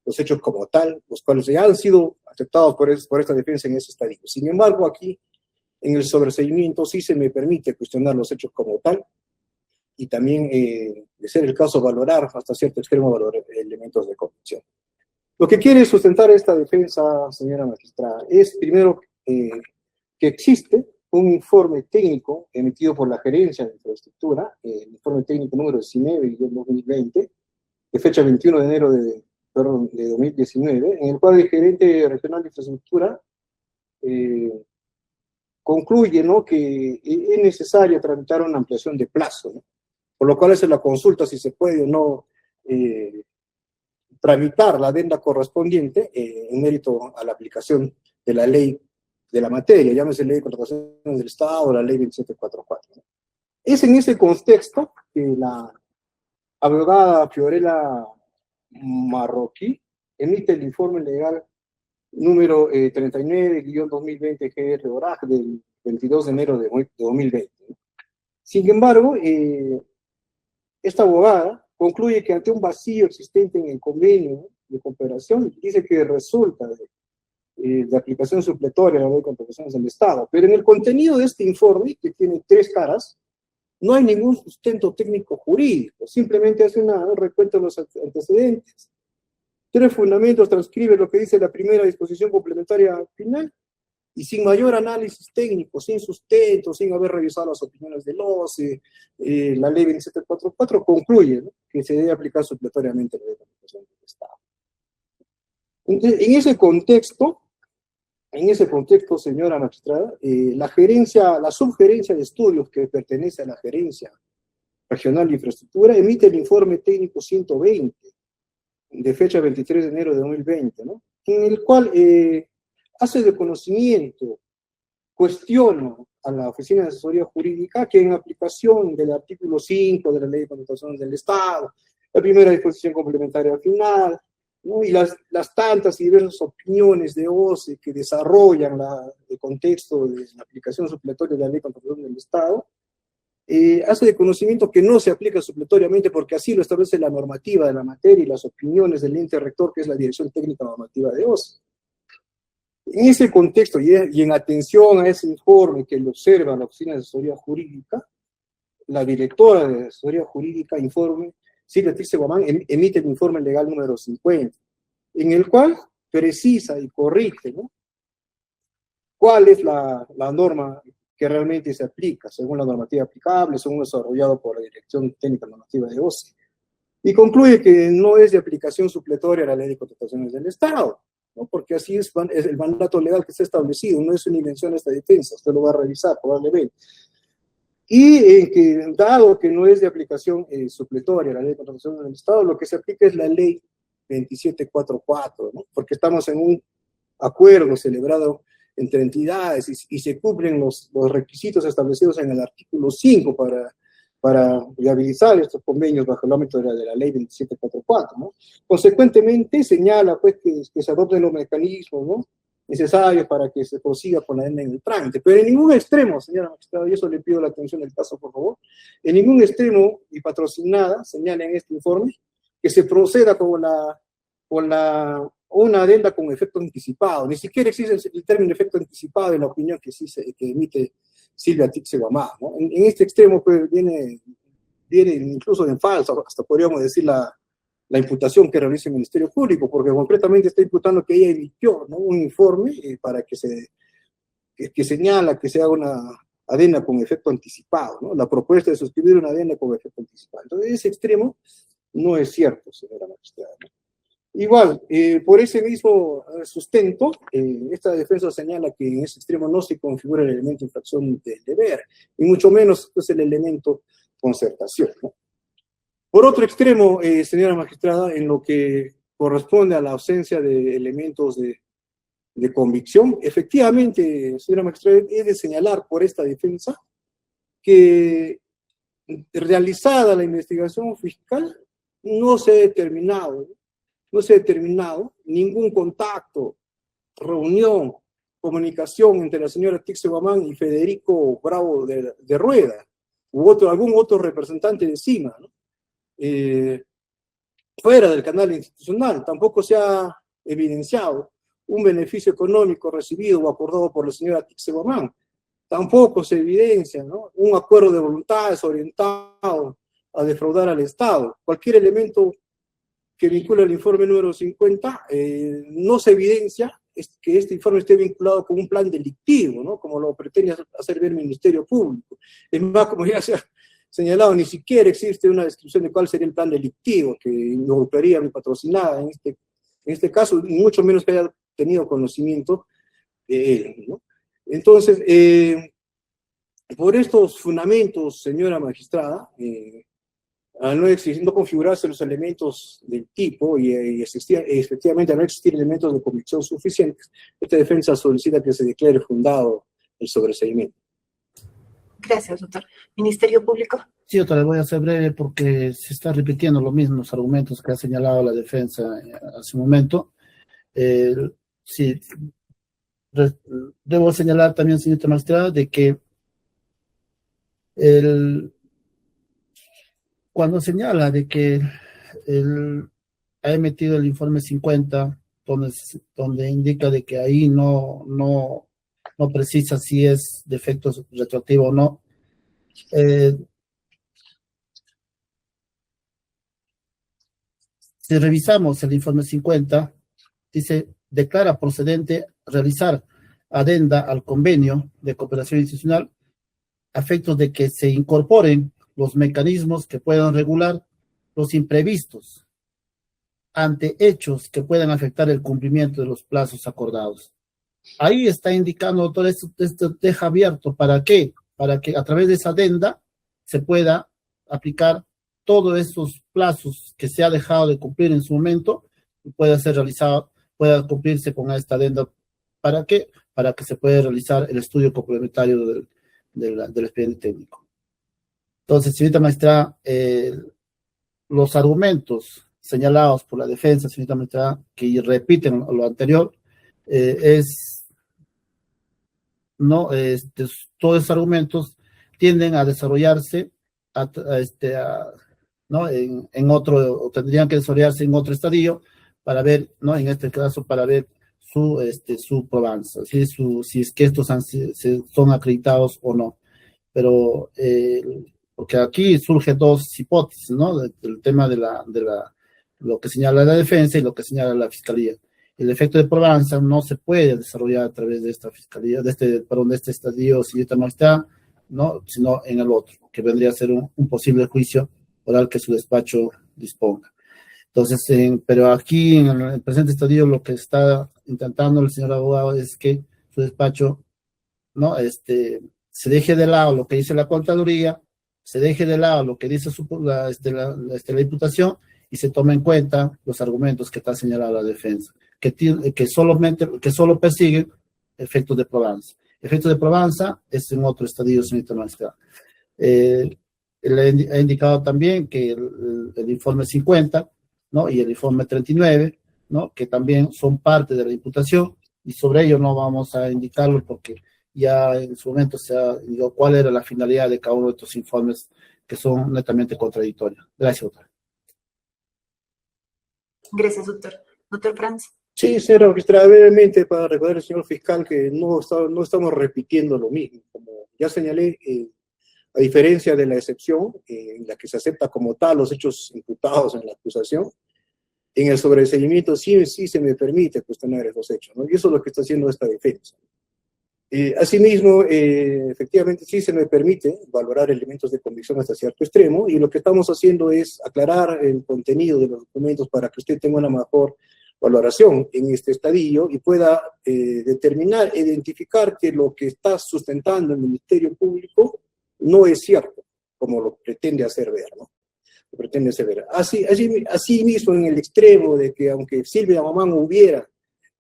los hechos como tal, los cuales ya han sido aceptados por esta defensa en ese estadio. Sin embargo, aquí, en el sobreseguimiento, sí se me permite cuestionar los hechos como tal y también, de ser el caso, valorar hasta cierto extremo elementos de convicción. Lo que quiere sustentar esta defensa, señora magistrada, es primero que existe un informe técnico emitido por la Gerencia de Infraestructura, el informe técnico número 19/2020, de fecha 21 de enero de 2019, en el cual el gerente regional de infraestructura concluye, ¿no?, que es necesaria tramitar una ampliación de plazo, ¿no? Por lo cual es la consulta si se puede o no tramitar la adenda correspondiente en mérito a la aplicación de la ley de la materia, llámese ley de contrataciones del Estado o la ley 2744. ¿no? Es en ese contexto que la abogada Fiorella Marroquí emite el informe legal número 39/2020 GR ORAG del 22 de enero de 2020. ¿no? Sin embargo, esta abogada concluye que ante un vacío existente en el convenio de cooperación, dice que resulta de aplicación supletoria a la ley de contrataciones del Estado. Pero en el contenido de este informe, que tiene 3 caras, no hay ningún sustento técnico jurídico, simplemente hace un recuento de los antecedentes. 3 fundamentos transcribe lo que dice la primera disposición complementaria final, y sin mayor análisis técnico, sin sustento, sin haber revisado las opiniones del OCE, la ley 2744 concluye, ¿no?, que se debe aplicar supletoriamente la ley de contrataciones del Estado. En ese contexto, señora magistrada, la subgerencia de estudios que pertenece a la Gerencia Regional de Infraestructura emite el informe técnico 120, de fecha 23 de enero de 2020, ¿no?, en el cual hace de conocimiento, cuestiona a la Oficina de Asesoría Jurídica que en aplicación del artículo 5 de la Ley de Contrataciones del Estado, la primera disposición complementaria final, ¿no? Y las tantas y diversas opiniones de OCE que desarrollan el contexto de la aplicación supletoria de la Ley contra el Fraude del Estado, hace de conocimiento que no se aplica supletoriamente porque así lo establece la normativa de la materia y las opiniones del ente rector, que es la Dirección Técnica Normativa de OCE. En ese contexto y en atención a ese informe que lo observa la Oficina de Asesoría Jurídica, la directora de Asesoría Jurídica Silvia Tirce Guamán, emite el informe legal número 50, en el cual precisa y corrige, ¿no?, cuál es la norma que realmente se aplica, según la normativa aplicable, según lo desarrollado por la Dirección Técnica Normativa de OCE. Y concluye que no es de aplicación supletoria a la Ley de Contrataciones del Estado, ¿no?, porque así es el mandato legal que está establecido, no es una invención de esta defensa, usted lo va a revisar probablemente. Y que, dado que no es de aplicación supletoria a la Ley de Contrataciones del Estado, lo que se aplica es la Ley 2744, ¿no?, porque estamos en un acuerdo celebrado entre entidades y se cumplen los requisitos establecidos en el artículo 5 para viabilizar estos convenios bajo el ámbito de la Ley 2744, ¿no? Consecuentemente, señala pues que se adopten los mecanismos, ¿no?, necesarios para que se prosiga con la adenda en el trámite. Pero en ningún extremo, señora magistrada, y eso le pido la atención del caso, por favor, en ningún extremo y patrocinada, señala en este informe, que se proceda con una adenda con efecto anticipado. Ni siquiera existe el término efecto anticipado en la opinión que emite Silvia Tirce Guamán, ¿no? En este extremo pues, viene incluso en falso, hasta podríamos decir la imputación que realiza el Ministerio Público, porque concretamente está imputando que ella emitió, ¿no?, un informe para que señala que se haga una adenda con efecto anticipado, ¿no?, la propuesta de suscribir una adenda con efecto anticipado. Entonces, ese extremo no es cierto, señora magistrada, ¿no? Igual, por ese mismo sustento, esta defensa señala que en ese extremo no se configura el elemento de infracción del deber, y mucho menos es el elemento concertación, ¿no? Por otro extremo, señora magistrada, en lo que corresponde a la ausencia de elementos de convicción, efectivamente, señora magistrada, he de señalar por esta defensa que realizada la investigación fiscal no se ha determinado ningún contacto, reunión, comunicación entre la señora Tirce Guamán y Federico Bravo de Rueda, u algún otro representante de CIMA, ¿no?, fuera del canal institucional. Tampoco se ha evidenciado un beneficio económico recibido o acordado por la señora Tirce Guamán. Tampoco se evidencia, ¿no?, un acuerdo de voluntades orientado a defraudar al Estado. Cualquier elemento que vincula el informe número 50, no se evidencia que este informe esté vinculado con un plan delictivo, ¿no?, como lo pretende hacer ver el Ministerio Público. Es más, como ya se ha señalado, ni siquiera existe una descripción de cuál sería el plan delictivo que involucraría a mi patrocinada en este caso, y mucho menos que haya tenido conocimiento de él, ¿no? Entonces, por estos fundamentos, señora magistrada, al no configurarse los elementos del tipo y efectivamente al no existir elementos de convicción suficientes, esta defensa solicita que se declare fundado el sobreseimiento.
Gracias, doctor. Ministerio Público.
Sí, doctora, voy a ser breve porque se está repitiendo los mismos argumentos que ha señalado la defensa hace un momento. Sí, debo señalar también, señorita magistrada, de que cuando señala de que ha emitido el informe 50, donde indica de que ahí no precisa si es de efecto retroactivo o no, si revisamos el informe 50, dice, declara procedente realizar adenda al convenio de cooperación institucional a efectos de que se incorporen los mecanismos que puedan regular los imprevistos ante hechos que puedan afectar el cumplimiento de los plazos acordados. Ahí está indicando, doctor, esto deja abierto. ¿Para qué? Para que a través de esa adenda se pueda aplicar todos esos plazos que se ha dejado de cumplir en su momento y pueda ser realizado, pueda cumplirse con esta adenda. ¿Para qué? Para que se pueda realizar el estudio complementario del expediente técnico. Entonces, señorita maestra, los argumentos señalados por la defensa, señorita magistrada, que repiten lo anterior, ¿no? Todos esos argumentos tienden a desarrollarse ¿no? en otro, o tendrían que desarrollarse en otro estadio para ver, ¿no? En este caso, para ver su probanza, si es que estos son acreditados o no. Pero, porque aquí surgen dos hipótesis, ¿no? Del tema de lo que señala la defensa y lo que señala la fiscalía. El efecto de probanza no se puede desarrollar a través de esta fiscalía, de este estadio, señorita magistrada, ¿no? Sino en el otro, que vendría a ser un posible juicio oral que su despacho disponga. Entonces, pero aquí en el presente estadio lo que está intentando el señor abogado es que su despacho, ¿no? Se deje de lado lo que dice la contaduría, se deje de lado lo que dice la imputación y se tome en cuenta los argumentos que está señalando la defensa, que solo persiguen efectos de probanza. Efectos de probanza es en otro estadio, señorita magistrada. Le he indicado también que el informe 50, ¿no? Y el informe 39, ¿no? Que también son parte de la imputación, y sobre ello no vamos a indicarlo porque ya en su momento se ha dicho cuál era la finalidad de cada uno de estos informes que son netamente contradictorios. Gracias, doctor.
Gracias, doctor. Doctor Franz.
Sí, señora magistrada, brevemente para recordar al señor fiscal que no estamos repitiendo lo mismo. Como ya señalé, a diferencia de la excepción en la que se acepta como tal los hechos imputados en la acusación, en el sobreseimiento sí se me permite cuestionar esos hechos, ¿no? Y eso es lo que está haciendo esta defensa. Asimismo, efectivamente sí se me permite valorar elementos de convicción hasta cierto extremo, y lo que estamos haciendo es aclarar el contenido de los documentos para que usted tenga una mejor valoración en este estadio y pueda determinar, identificar que lo que está sustentando el Ministerio Público no es cierto, como lo pretende hacer ver, ¿no? Lo pretende hacer ver. Así mismo, en el extremo de que aunque Silvia Mamán hubiera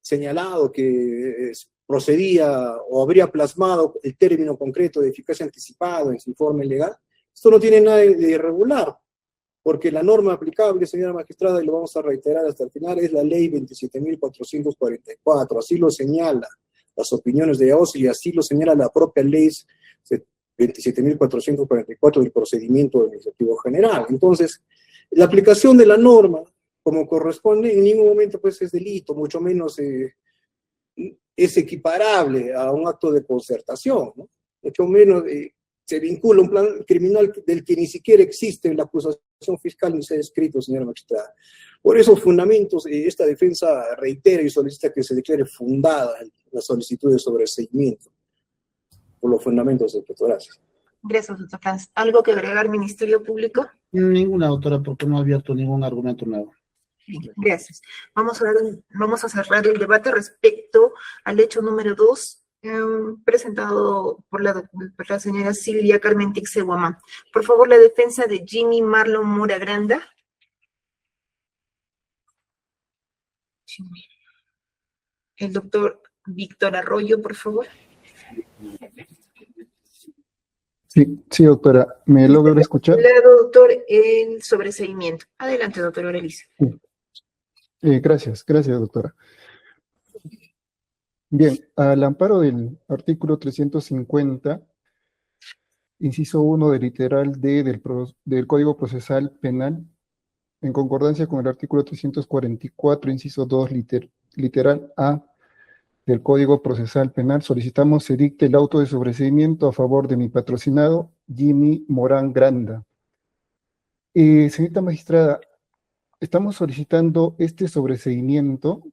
señalado que procedía o habría plasmado el término concreto de eficacia anticipada en su informe legal, esto no tiene nada de irregular, porque la norma aplicable, señora magistrada, y lo vamos a reiterar hasta el final, es la ley 27.444, así lo señala las opiniones de AOSI y así lo señala la propia ley 27.444 del procedimiento administrativo general. Entonces, la aplicación de la norma, como corresponde, en ningún momento pues es delito, mucho menos es equiparable a un acto de concertación, ¿no? Mucho menos se vincula un plan criminal del que ni siquiera existe en la acusación fiscal ni se ha escrito, señora magistrada. Por esos fundamentos, esta defensa reitera y solicita que se declare fundada la solicitud de sobreseimiento por los fundamentos del decreto. Gracias.
Gracias, doctor Franz. ¿Algo que agregar, Ministerio Público?
Ninguna, doctora, porque no ha abierto ningún argumento nuevo.
Gracias. Vamos a cerrar el debate respecto al hecho número 2, presentado por la señora Silvia Carmen Tixe Guamán. Por favor, la defensa de Jimmy Marlon Mora Granda. El doctor Víctor Arroyo, por favor.
Sí, doctora, ¿me logra escuchar?
Doctor, el sobreseimiento. Adelante, doctor Aurelicio.
Gracias, doctora. Bien, al amparo del artículo 350, inciso 1 del literal D del Código Procesal Penal, en concordancia con el artículo 344, inciso 2, literal A del Código Procesal Penal, solicitamos se dicte el auto de sobreseimiento a favor de mi patrocinado, Jimmy Morán Granda. Señorita magistrada, estamos solicitando este sobreseimiento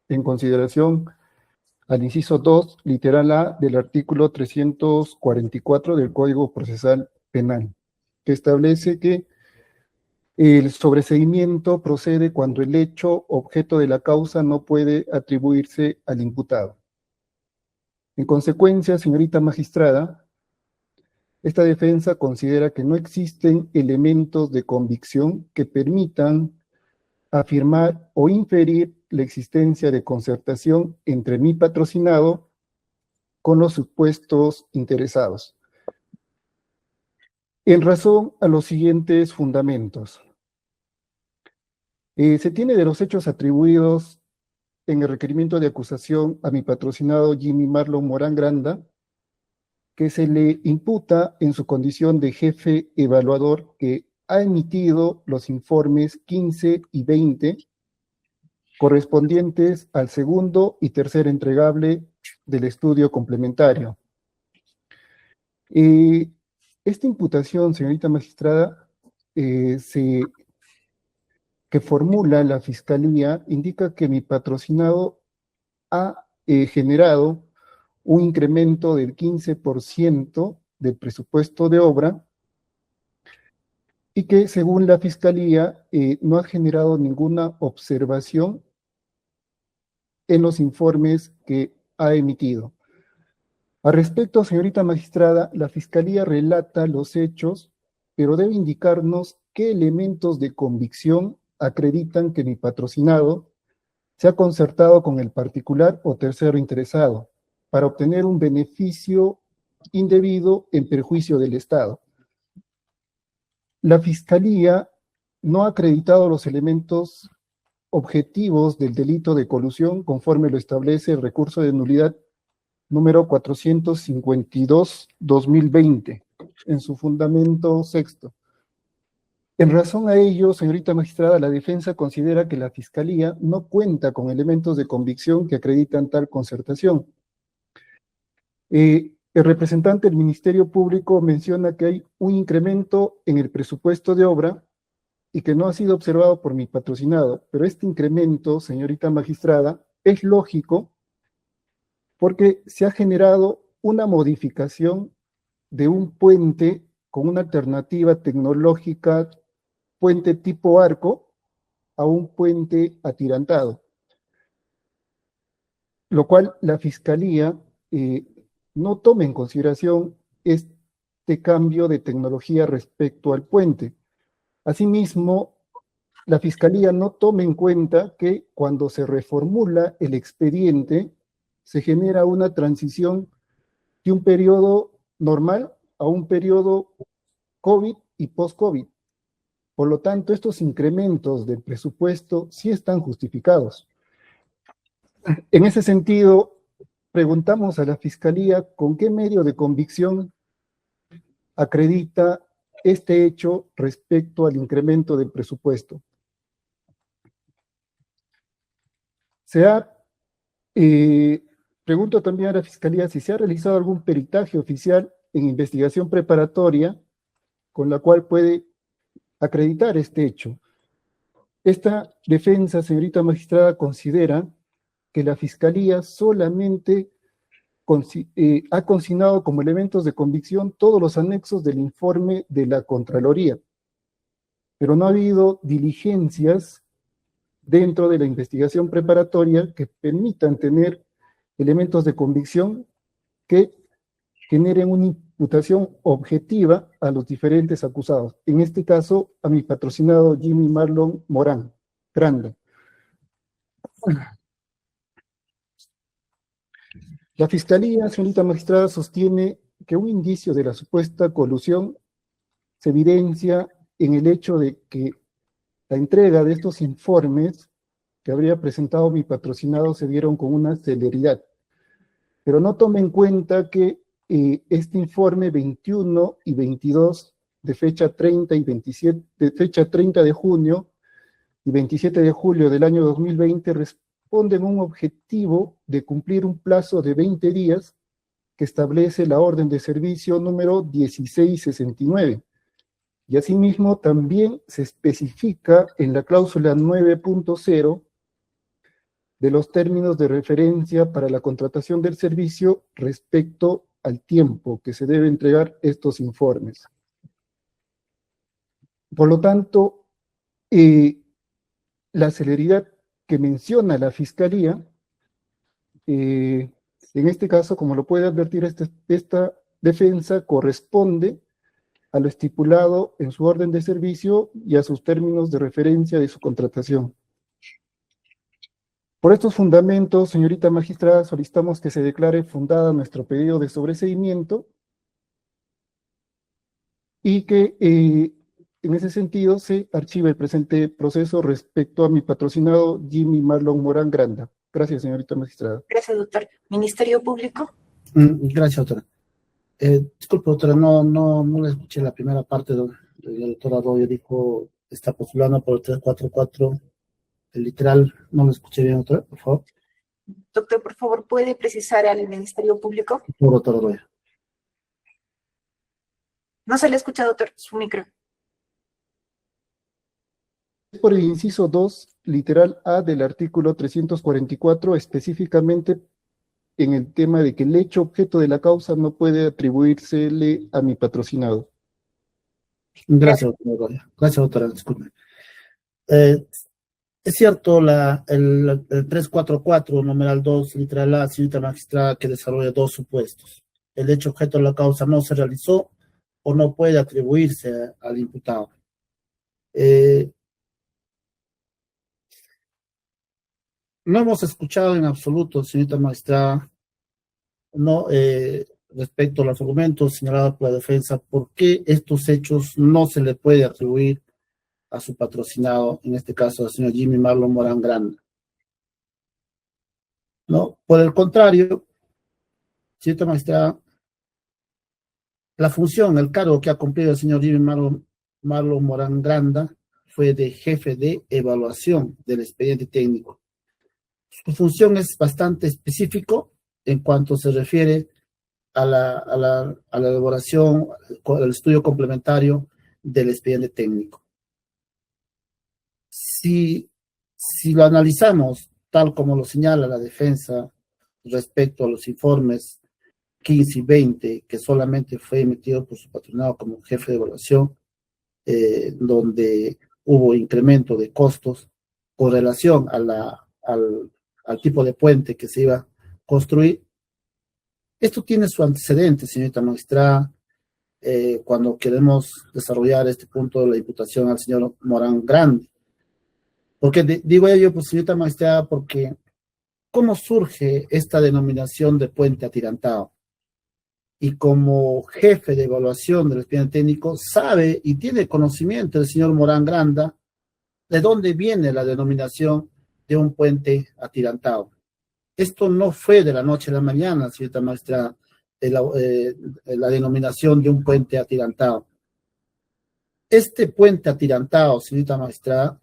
en consideración al inciso 2, literal A del artículo 344 del Código Procesal Penal, que establece que el sobreseimiento procede cuando el hecho objeto de la causa no puede atribuirse al imputado. En consecuencia, señorita magistrada, esta defensa considera que no existen elementos de convicción que permitan afirmar o inferir la existencia de concertación entre mi patrocinado con los supuestos interesados. En razón a los siguientes fundamentos. Se tiene de los hechos atribuidos en el requerimiento de acusación a mi patrocinado Jimmy Marlon Morán Granda, que se le imputa en su condición de jefe evaluador que ha emitido los informes 15 y 20 correspondientes al segundo y tercer entregable del estudio complementario. Esta imputación, señorita magistrada, que formula la Fiscalía, indica que mi patrocinado ha generado un incremento del 15% del presupuesto de obra y que, según la Fiscalía, no ha generado ninguna observación en los informes que ha emitido. Al respecto, señorita magistrada, la Fiscalía relata los hechos, pero debe indicarnos qué elementos de convicción acreditan que mi patrocinado se ha concertado con el particular o tercero interesado para obtener un beneficio indebido en perjuicio del Estado. La Fiscalía no ha acreditado los elementos objetivos del delito de colusión conforme lo establece el recurso de nulidad número 452/2020 en su fundamento sexto. En razón a ello, señorita magistrada, la defensa considera que la Fiscalía no cuenta con elementos de convicción que acreditan tal concertación. El representante del Ministerio Público menciona que hay un incremento en el presupuesto de obra y que no ha sido observado por mi patrocinado, pero este incremento, señorita magistrada, es lógico porque se ha generado una modificación de un puente con una alternativa tecnológica, puente tipo arco, a un puente atirantado, lo cual la Fiscalía no toma en consideración este cambio de tecnología respecto al puente. Asimismo, la Fiscalía no toma en cuenta que cuando se reformula el expediente, se genera una transición de un periodo normal a un periodo COVID y post-COVID. Por lo tanto, estos incrementos del presupuesto sí están justificados. En ese sentido, preguntamos a la Fiscalía con qué medio de convicción acredita este hecho respecto al incremento del presupuesto. Pregunto también a la Fiscalía si se ha realizado algún peritaje oficial en investigación preparatoria con la cual puede acreditar este hecho. Esta defensa, señorita magistrada, considera que la Fiscalía solamente ha consignado como elementos de convicción todos los anexos del informe de la Contraloría, pero no ha habido diligencias dentro de la investigación preparatoria que permitan tener elementos de convicción que generen una imputación objetiva a los diferentes acusados. En este caso, a mi patrocinado Jimmy Marlon Morán Granda. La Fiscalía, señorita magistrada, sostiene que un indicio de la supuesta colusión se evidencia en el hecho de que la entrega de estos informes que habría presentado mi patrocinado se dieron con una celeridad. Pero no tome en cuenta que este informe 21 y 22 de fecha 30 y 27, de fecha 30 de junio y 27 de julio del año 2020 responden a un objetivo de cumplir un plazo de 20 días que establece la orden de servicio número 1669. Y asimismo también se especifica en la cláusula 9.0 de los términos de referencia para la contratación del servicio respecto al tiempo que se debe entregar estos informes. Por lo tanto, la celeridad que menciona la Fiscalía, en este caso, como lo puede advertir esta defensa, corresponde a lo estipulado en su orden de servicio y a sus términos de referencia de su contratación. Por estos fundamentos, señorita magistrada, solicitamos que se declare fundada nuestro pedido de sobreseimiento y que En ese sentido, se archiva el presente proceso respecto a mi patrocinado Jimmy Marlon Morán Granda. Gracias, señorita magistrada.
Gracias, doctor. Ministerio Público.
Gracias, doctora. Disculpe, doctora, no le escuché la primera parte donde el doctor Arroyo dijo está postulando por el 344. El literal, no lo escuché bien, doctora, por favor.
Doctor, por favor, ¿puede precisar al Ministerio Público?
Por doctor Arroyo.
No se le escucha, doctor, su micro.
Por el inciso 2, literal A del artículo 344, específicamente en el tema de que el hecho objeto de la causa no puede atribuírsele a mi patrocinado.
Gracias, doctora Arroyo. Gracias, doctora, disculpe. Es cierto, el 344, numeral 2, literal A, señorita magistrada, que desarrolla dos supuestos. El hecho objeto de la causa no se realizó o no puede atribuirse al imputado. No hemos escuchado en absoluto, señorita magistrada, respecto a los argumentos señalados por la defensa, por qué estos hechos no se le puede atribuir a su patrocinado, en este caso al señor Jimmy Marlon Morán Granda. ¿No? Por el contrario, señorita magistrada, la función, el cargo que ha cumplido el señor Jimmy Marlon Morán Granda fue de jefe de evaluación del expediente técnico. Su función es bastante específico en cuanto se refiere a la elaboración, al estudio complementario del expediente técnico. Si lo analizamos tal como lo señala la defensa respecto a los informes 15 y 20, que solamente fue emitido por su patrocinado como jefe de evaluación, donde hubo incremento de costos con relación al tipo de puente que se iba a construir. Esto tiene su antecedente, señorita magistrada, cuando queremos desarrollar este punto de la imputación al señor Morán Grande. Porque digo ello, pues, señorita magistrada, porque ¿cómo surge esta denominación de puente atirantado? Y como jefe de evaluación del expediente técnico, sabe y tiene conocimiento el señor Morán Granda de dónde viene la denominación de un puente atirantado. Esto no fue de la noche a la mañana, señorita magistrada, la denominación de un puente atirantado. Este puente atirantado, señorita magistrada,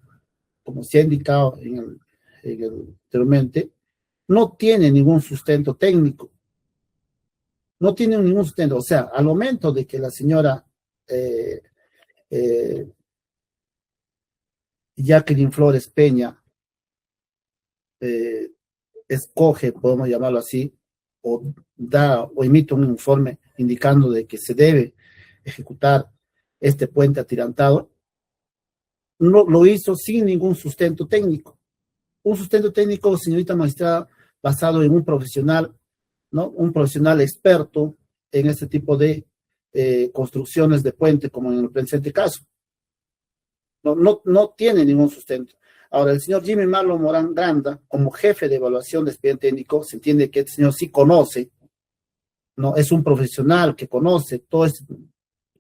como se ha indicado anteriormente, no tiene ningún sustento técnico. No tiene ningún sustento. O sea, al momento de que la señora Jacqueline Flores Peña escoge, podemos llamarlo así, o emite un informe indicando de que se debe ejecutar este puente atirantado, no lo hizo sin ningún sustento técnico. Un sustento técnico, señorita magistrada, basado en un profesional, ¿no? Un profesional experto en este tipo de construcciones de puente, como en el presente caso. No tiene ningún sustento. Ahora, el señor Jimmy Marlon Morán Granda, como jefe de evaluación de expediente técnico, se entiende que el señor sí conoce, ¿no? Es un profesional que conoce todo esto,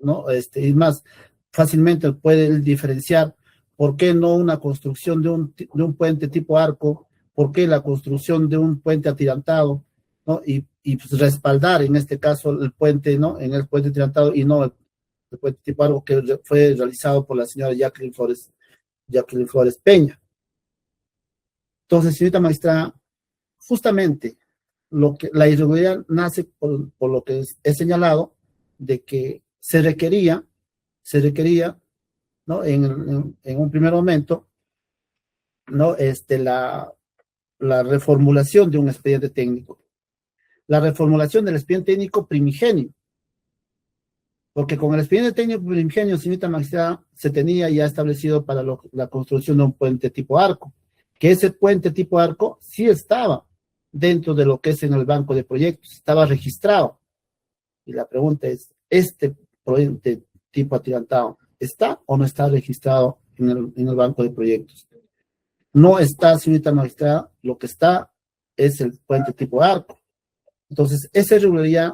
¿no? Y más fácilmente puede diferenciar por qué no una construcción de un puente tipo arco, por qué la construcción de un puente atirantado, ¿no? Y pues respaldar en este caso el puente, ¿no? En el puente atirantado y no el puente tipo arco que fue realizado por la señora Jacqueline Flores Peña. Entonces, señorita magistrada, justamente la irregularidad nace por lo que he señalado, de que se requería, ¿no? En un primer momento, ¿no? La reformulación de un expediente técnico. La reformulación del expediente técnico primigenio. Porque con el expediente técnico primigenio, señorita magistrada, se tenía ya establecido para la construcción de un puente tipo arco, que ese puente tipo arco sí estaba dentro de lo que es en el banco de proyectos, estaba registrado. Y la pregunta es, ¿este puente tipo atirantado está o no está registrado en el banco de proyectos? No está, señorita magistrada, lo que está es el puente tipo arco. Entonces, esa irregularidad,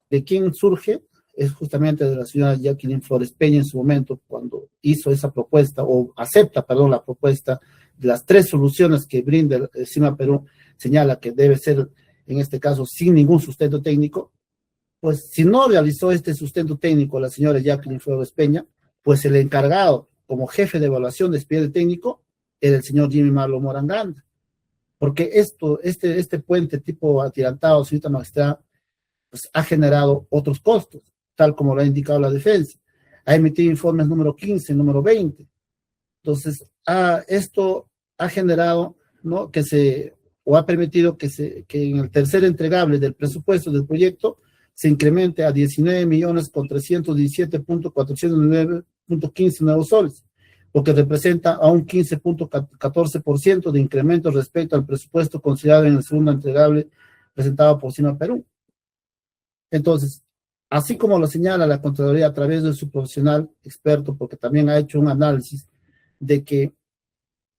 ¿de quién surge? es justamente de la señora Jacqueline Flores Peña en su momento, cuando hizo esa propuesta, o acepta, perdón, la propuesta de las 3 soluciones que brinda el CIMA Perú, señala que debe ser, en este caso, sin ningún sustento técnico. Pues si no realizó este sustento técnico la señora Jacqueline Flores Peña, pues el encargado como jefe de evaluación de expediente técnico era el señor Jimmy Marlon Moranganda. Porque este puente tipo atirantado, señorita magistrada, pues ha generado otros costos, tal como lo ha indicado la defensa. Ha emitido informes número 15, número 20. Entonces, esto ha generado, ¿no?, o ha permitido que en el tercer entregable del presupuesto del proyecto se incremente a 19.317.409.15 nuevos soles, lo que representa a un 15.14% de incremento respecto al presupuesto considerado en el segundo entregable presentado por CIMA Perú. Entonces, así como lo señala la Contraloría a través de su profesional experto, porque también ha hecho un análisis de que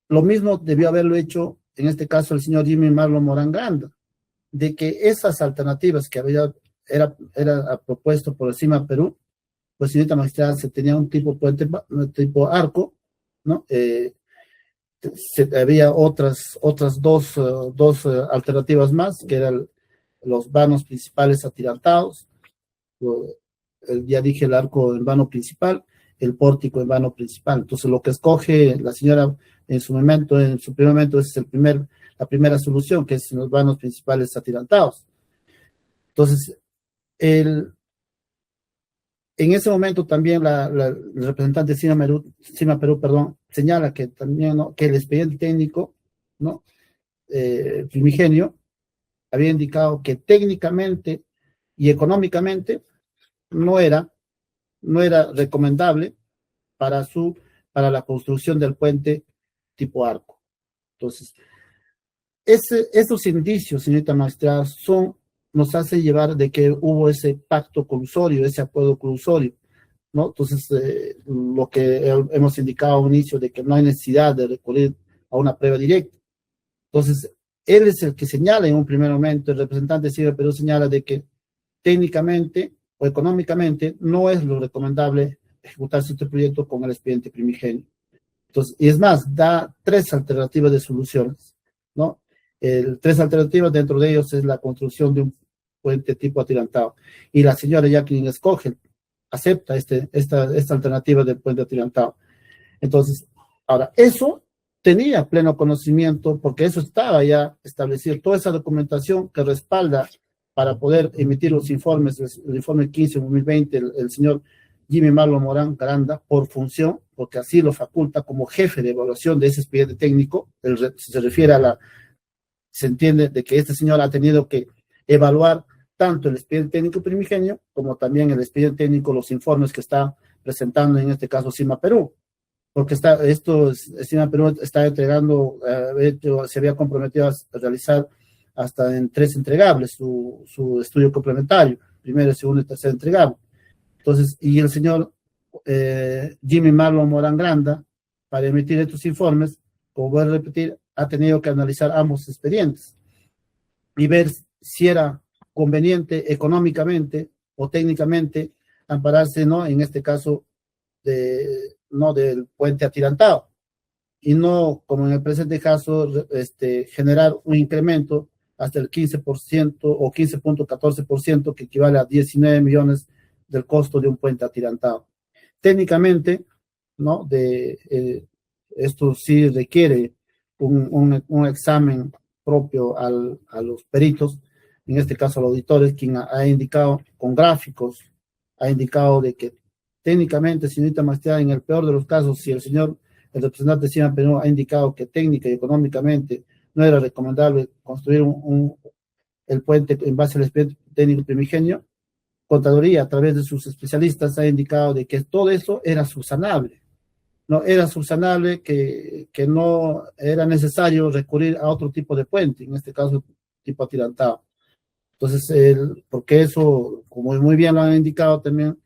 lo mismo debió haberlo hecho, en este caso, el señor Jimmy Marlon Moranganda, de que esas alternativas que era propuesto por el CIMA Perú, pues, señorita magistrada, se tenía un tipo puente, un tipo arco, ¿no? Había otras dos alternativas más, que eran los vanos principales atirantados, ya dije el arco en vano principal, el pórtico en vano principal. Entonces, lo que escoge la señora en su primer momento, es la primera solución, que es los vanos principales atirantados. Entonces, en ese momento también el representante de CIMA Perú, señala que también, ¿no?, que el expediente técnico, ¿no?, primigenio había indicado que técnicamente y económicamente no era recomendable para la construcción del puente tipo arco. Entonces, esos indicios, señorita magistrada, nos hace llevar de que hubo ese pacto colusorio, ese acuerdo colusorio, ¿no? Entonces, lo que hemos indicado al inicio de que no hay necesidad de recurrir a una prueba directa. Entonces, él es el que señala en un primer momento, el representante de CIMA Perú señala de que técnicamente o económicamente no es lo recomendable ejecutarse este proyecto con el expediente primigenio. Entonces, y es más, da 3 alternativas de soluciones, ¿no? 3 alternativas, dentro de ellos es la construcción de un puente tipo atirantado. Y la señora Jacqueline acepta esta alternativa del puente atirantado. Entonces, ahora, eso tenía pleno conocimiento, porque eso estaba ya establecido, toda esa documentación que respalda para poder emitir los informes, el informe 15-2020, el señor Jimmy Marlon Moranganda, por función, porque así lo faculta como jefe de evaluación de ese expediente técnico, se entiende de que este señor ha tenido que evaluar tanto el expediente técnico primigenio como también el expediente técnico, los informes que está presentando en este caso CIMA Perú, porque CIMA Perú está entregando, se había comprometido a realizar hasta en 3 entregables su estudio complementario, primero, segundo y tercer entregable. Entonces, y el señor Jimmy Marlon Moranganda, para emitir estos informes, como voy a repetir, ha tenido que analizar ambos expedientes y ver si era conveniente económicamente o técnicamente ampararse, ¿no?, en este caso del puente atirantado, y no, como en el presente caso, generar un incremento hasta el 15% o 15.14%, que equivale a 19 millones del costo de un puente atirantado. Técnicamente, ¿no?, esto sí requiere un examen propio a los peritos, en este caso a los auditores, quien ha indicado con gráficos, ha indicado de que técnicamente, señorita magistrada, en el peor de los casos, si el representante de CIMA Perú ha indicado que técnica y económicamente no era recomendable construir el puente en base al expediente técnico primigenio, Contraloría, a través de sus especialistas, ha indicado de que todo eso era subsanable. No era subsanable, que no era necesario recurrir a otro tipo de puente, en este caso tipo atirantado. Entonces, porque eso, como muy bien lo han indicado también,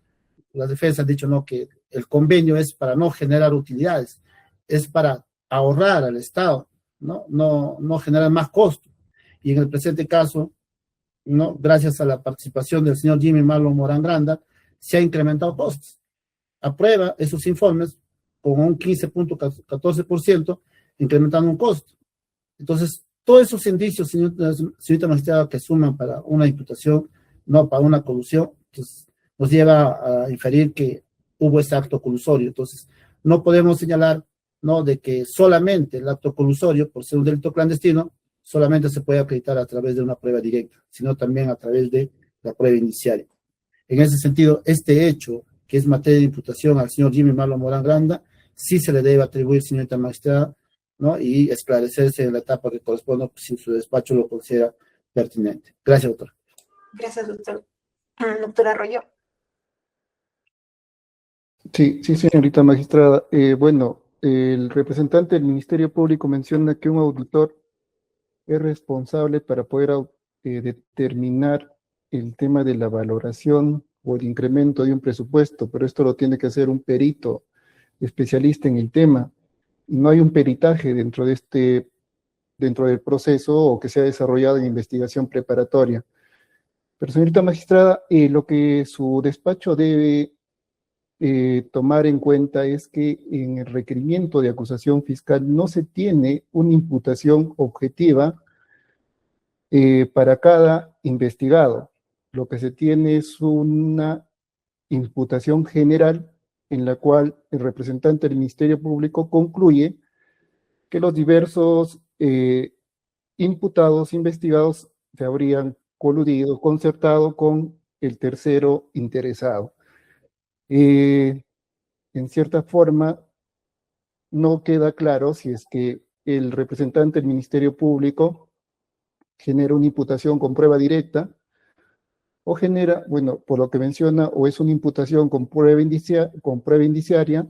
la defensa ha dicho, ¿no?, que el convenio es para no generar utilidades, es para ahorrar al Estado, no generar más costos. Y en el presente caso, ¿no?, gracias a la participación del señor Jimmy Marlon Moranganda, se ha incrementado costos. Aprueba esos informes con un 15.14%, incrementando un costo. Entonces, todos esos indicios, señorita magistrada, que suman para una imputación, no para una colusión, entonces, nos lleva a inferir que hubo ese acto colusorio. Entonces, no podemos señalar, ¿no?, de que solamente el acto colusorio, por ser un delito clandestino, solamente se puede acreditar a través de una prueba directa, sino también a través de la prueba inicial. En ese sentido, este hecho, que es materia de imputación al señor Jimmy Marlon Morán Granda, sí se le debe atribuir, señorita magistrada, ¿no?, y esclarecerse en la etapa que corresponda, si su despacho lo considera pertinente. Gracias, doctor.
Gracias, doctor. Doctor Arroyo.
Sí, señorita magistrada. Bueno, el representante del Ministerio Público menciona que un auditor es responsable para poder determinar el tema de la valoración o el incremento de un presupuesto, pero esto lo tiene que hacer un perito especialista en el tema, y no hay un peritaje dentro del proceso o que se ha desarrollado en investigación preparatoria. Pero, señorita magistrada, lo que su despacho debe tomar en cuenta es que en el requerimiento de acusación fiscal no se tiene una imputación objetiva para cada investigado. Lo que se tiene es una imputación general en la cual el representante del Ministerio Público concluye que los diversos imputados, investigados, se habrían coludido, concertado con el tercero interesado. En cierta forma, no queda claro si es que el representante del Ministerio Público genera una imputación con prueba directa o genera, bueno, por lo que menciona, o es una imputación con prueba indiciaria,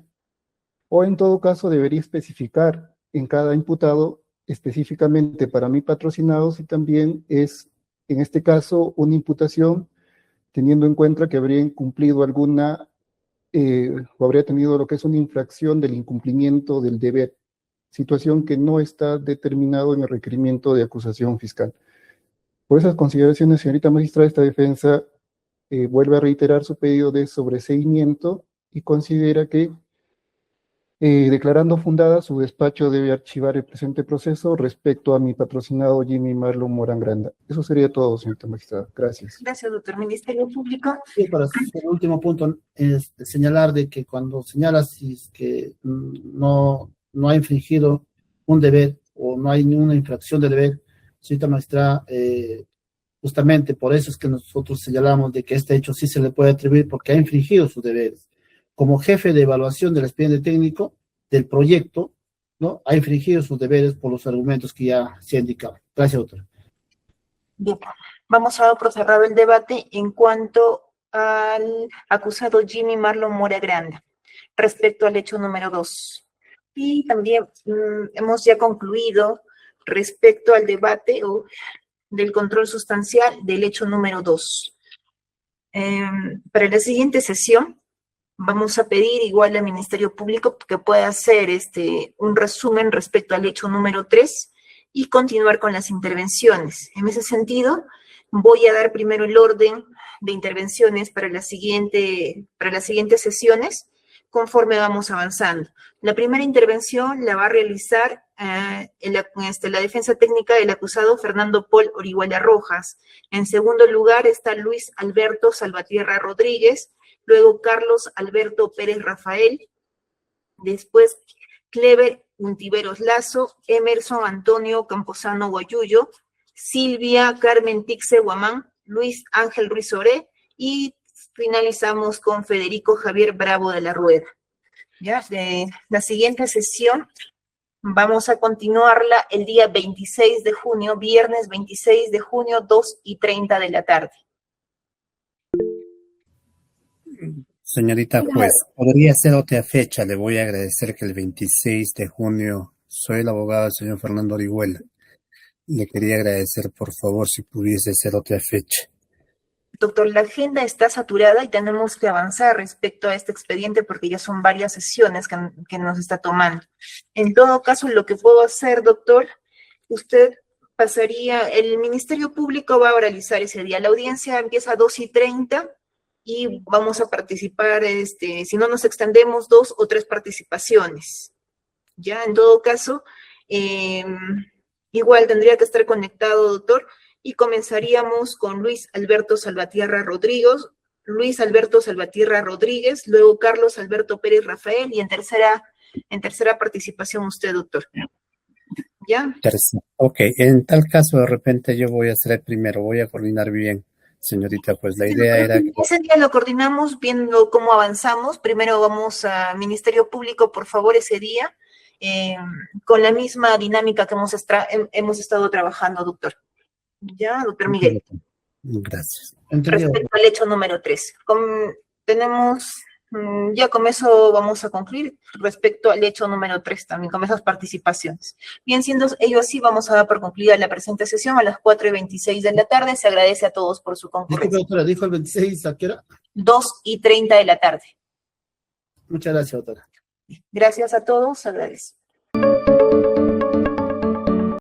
o en todo caso debería especificar en cada imputado específicamente para mí patrocinados, y también es, en este caso, una imputación teniendo en cuenta que habría incumplido alguna, o habría tenido lo que es una infracción del incumplimiento del deber, situación que no está determinado en el requerimiento de acusación fiscal. Por esas consideraciones, señorita magistrada, esta defensa vuelve a reiterar su pedido de sobreseimiento y considera que, declarando fundada, su despacho debe archivar el presente proceso respecto a mi patrocinado Jimmy Marlon Morán Granda. Eso sería todo, señorita magistrada. Gracias.
Gracias, doctor. Ministerio Público.
Sí, para el último punto, es señalar de que cuando señalas si es que no ha infringido un deber o no hay ninguna infracción de deber, señorita magistrada, justamente por eso es que nosotros señalamos de que este hecho sí se le puede atribuir porque ha infringido sus deberes. Como jefe de evaluación del expediente técnico del proyecto, ¿no?, ha infringido sus deberes por los argumentos que ya se han indicado. Gracias, doctor.
Bien, vamos a dar por cerrado el debate en cuanto al acusado Jimmy Marlon Mora Granda, respecto al hecho número 2. Y también hemos ya concluido respecto al debate del control sustancial del hecho número 2. Para la siguiente sesión vamos a pedir igual al Ministerio Público que pueda hacer un resumen respecto al hecho número 3 y continuar con las intervenciones. En ese sentido, voy a dar primero el orden de intervenciones para las siguientes sesiones, conforme vamos avanzando. La primera intervención la va a realizar la defensa técnica del acusado Fernando Paul Orihuela Rojas. En segundo lugar está Luis Alberto Salvatierra Rodríguez, luego Carlos Alberto Pérez Rafael, después Clever Untiveros Lazo, Emerson Antonio Camposano Guayuyo, Silvia Carmen Tixe Guamán, Luis Ángel Ruiz Oré, y finalizamos con Federico Javier Bravo de la Rueda. Ya, la siguiente sesión vamos a continuarla el día 26 de junio, viernes 26 de junio, 2:30 de la tarde.
Señorita juez, podría ser otra fecha. Le voy a agradecer que el 26 de junio soy el abogado del señor Fernando Orihuela. Le quería agradecer, por favor, si pudiese ser otra fecha.
Doctor, la agenda está saturada y tenemos que avanzar respecto a este expediente porque ya son varias sesiones que nos está tomando. En todo caso, lo que puedo hacer, doctor, usted pasaría, el Ministerio Público va a oralizar ese día. La audiencia empieza a 2:30 y vamos a participar, si no nos extendemos, 2 o 3 participaciones. Ya, en todo caso, igual tendría que estar conectado, doctor, y comenzaríamos con Luis Alberto Salvatierra Rodríguez, luego Carlos Alberto Pérez Rafael, y en tercera participación usted, doctor. ¿Ya?
Ok, en tal caso, de repente yo voy a ser el primero, voy a coordinar bien, señorita, pues la idea era que...
Ese día lo coordinamos viendo cómo avanzamos. Primero vamos a Ministerio Público, por favor, ese día, con la misma dinámica que hemos estado trabajando, doctor. ¿Ya, doctor Miguel?
Gracias.
Respecto al hecho número 3. Ya con eso vamos a concluir respecto al hecho número 3 también, con esas participaciones. Bien, siendo ello así, vamos a dar por concluida la presente sesión a las 4:26 de la tarde. Se agradece a todos por su concurrencia.
Disculpe, doctora, ¿dijo el 26 a qué hora?
2:30 de la tarde.
Muchas gracias, doctora.
Gracias a todos, se agradece.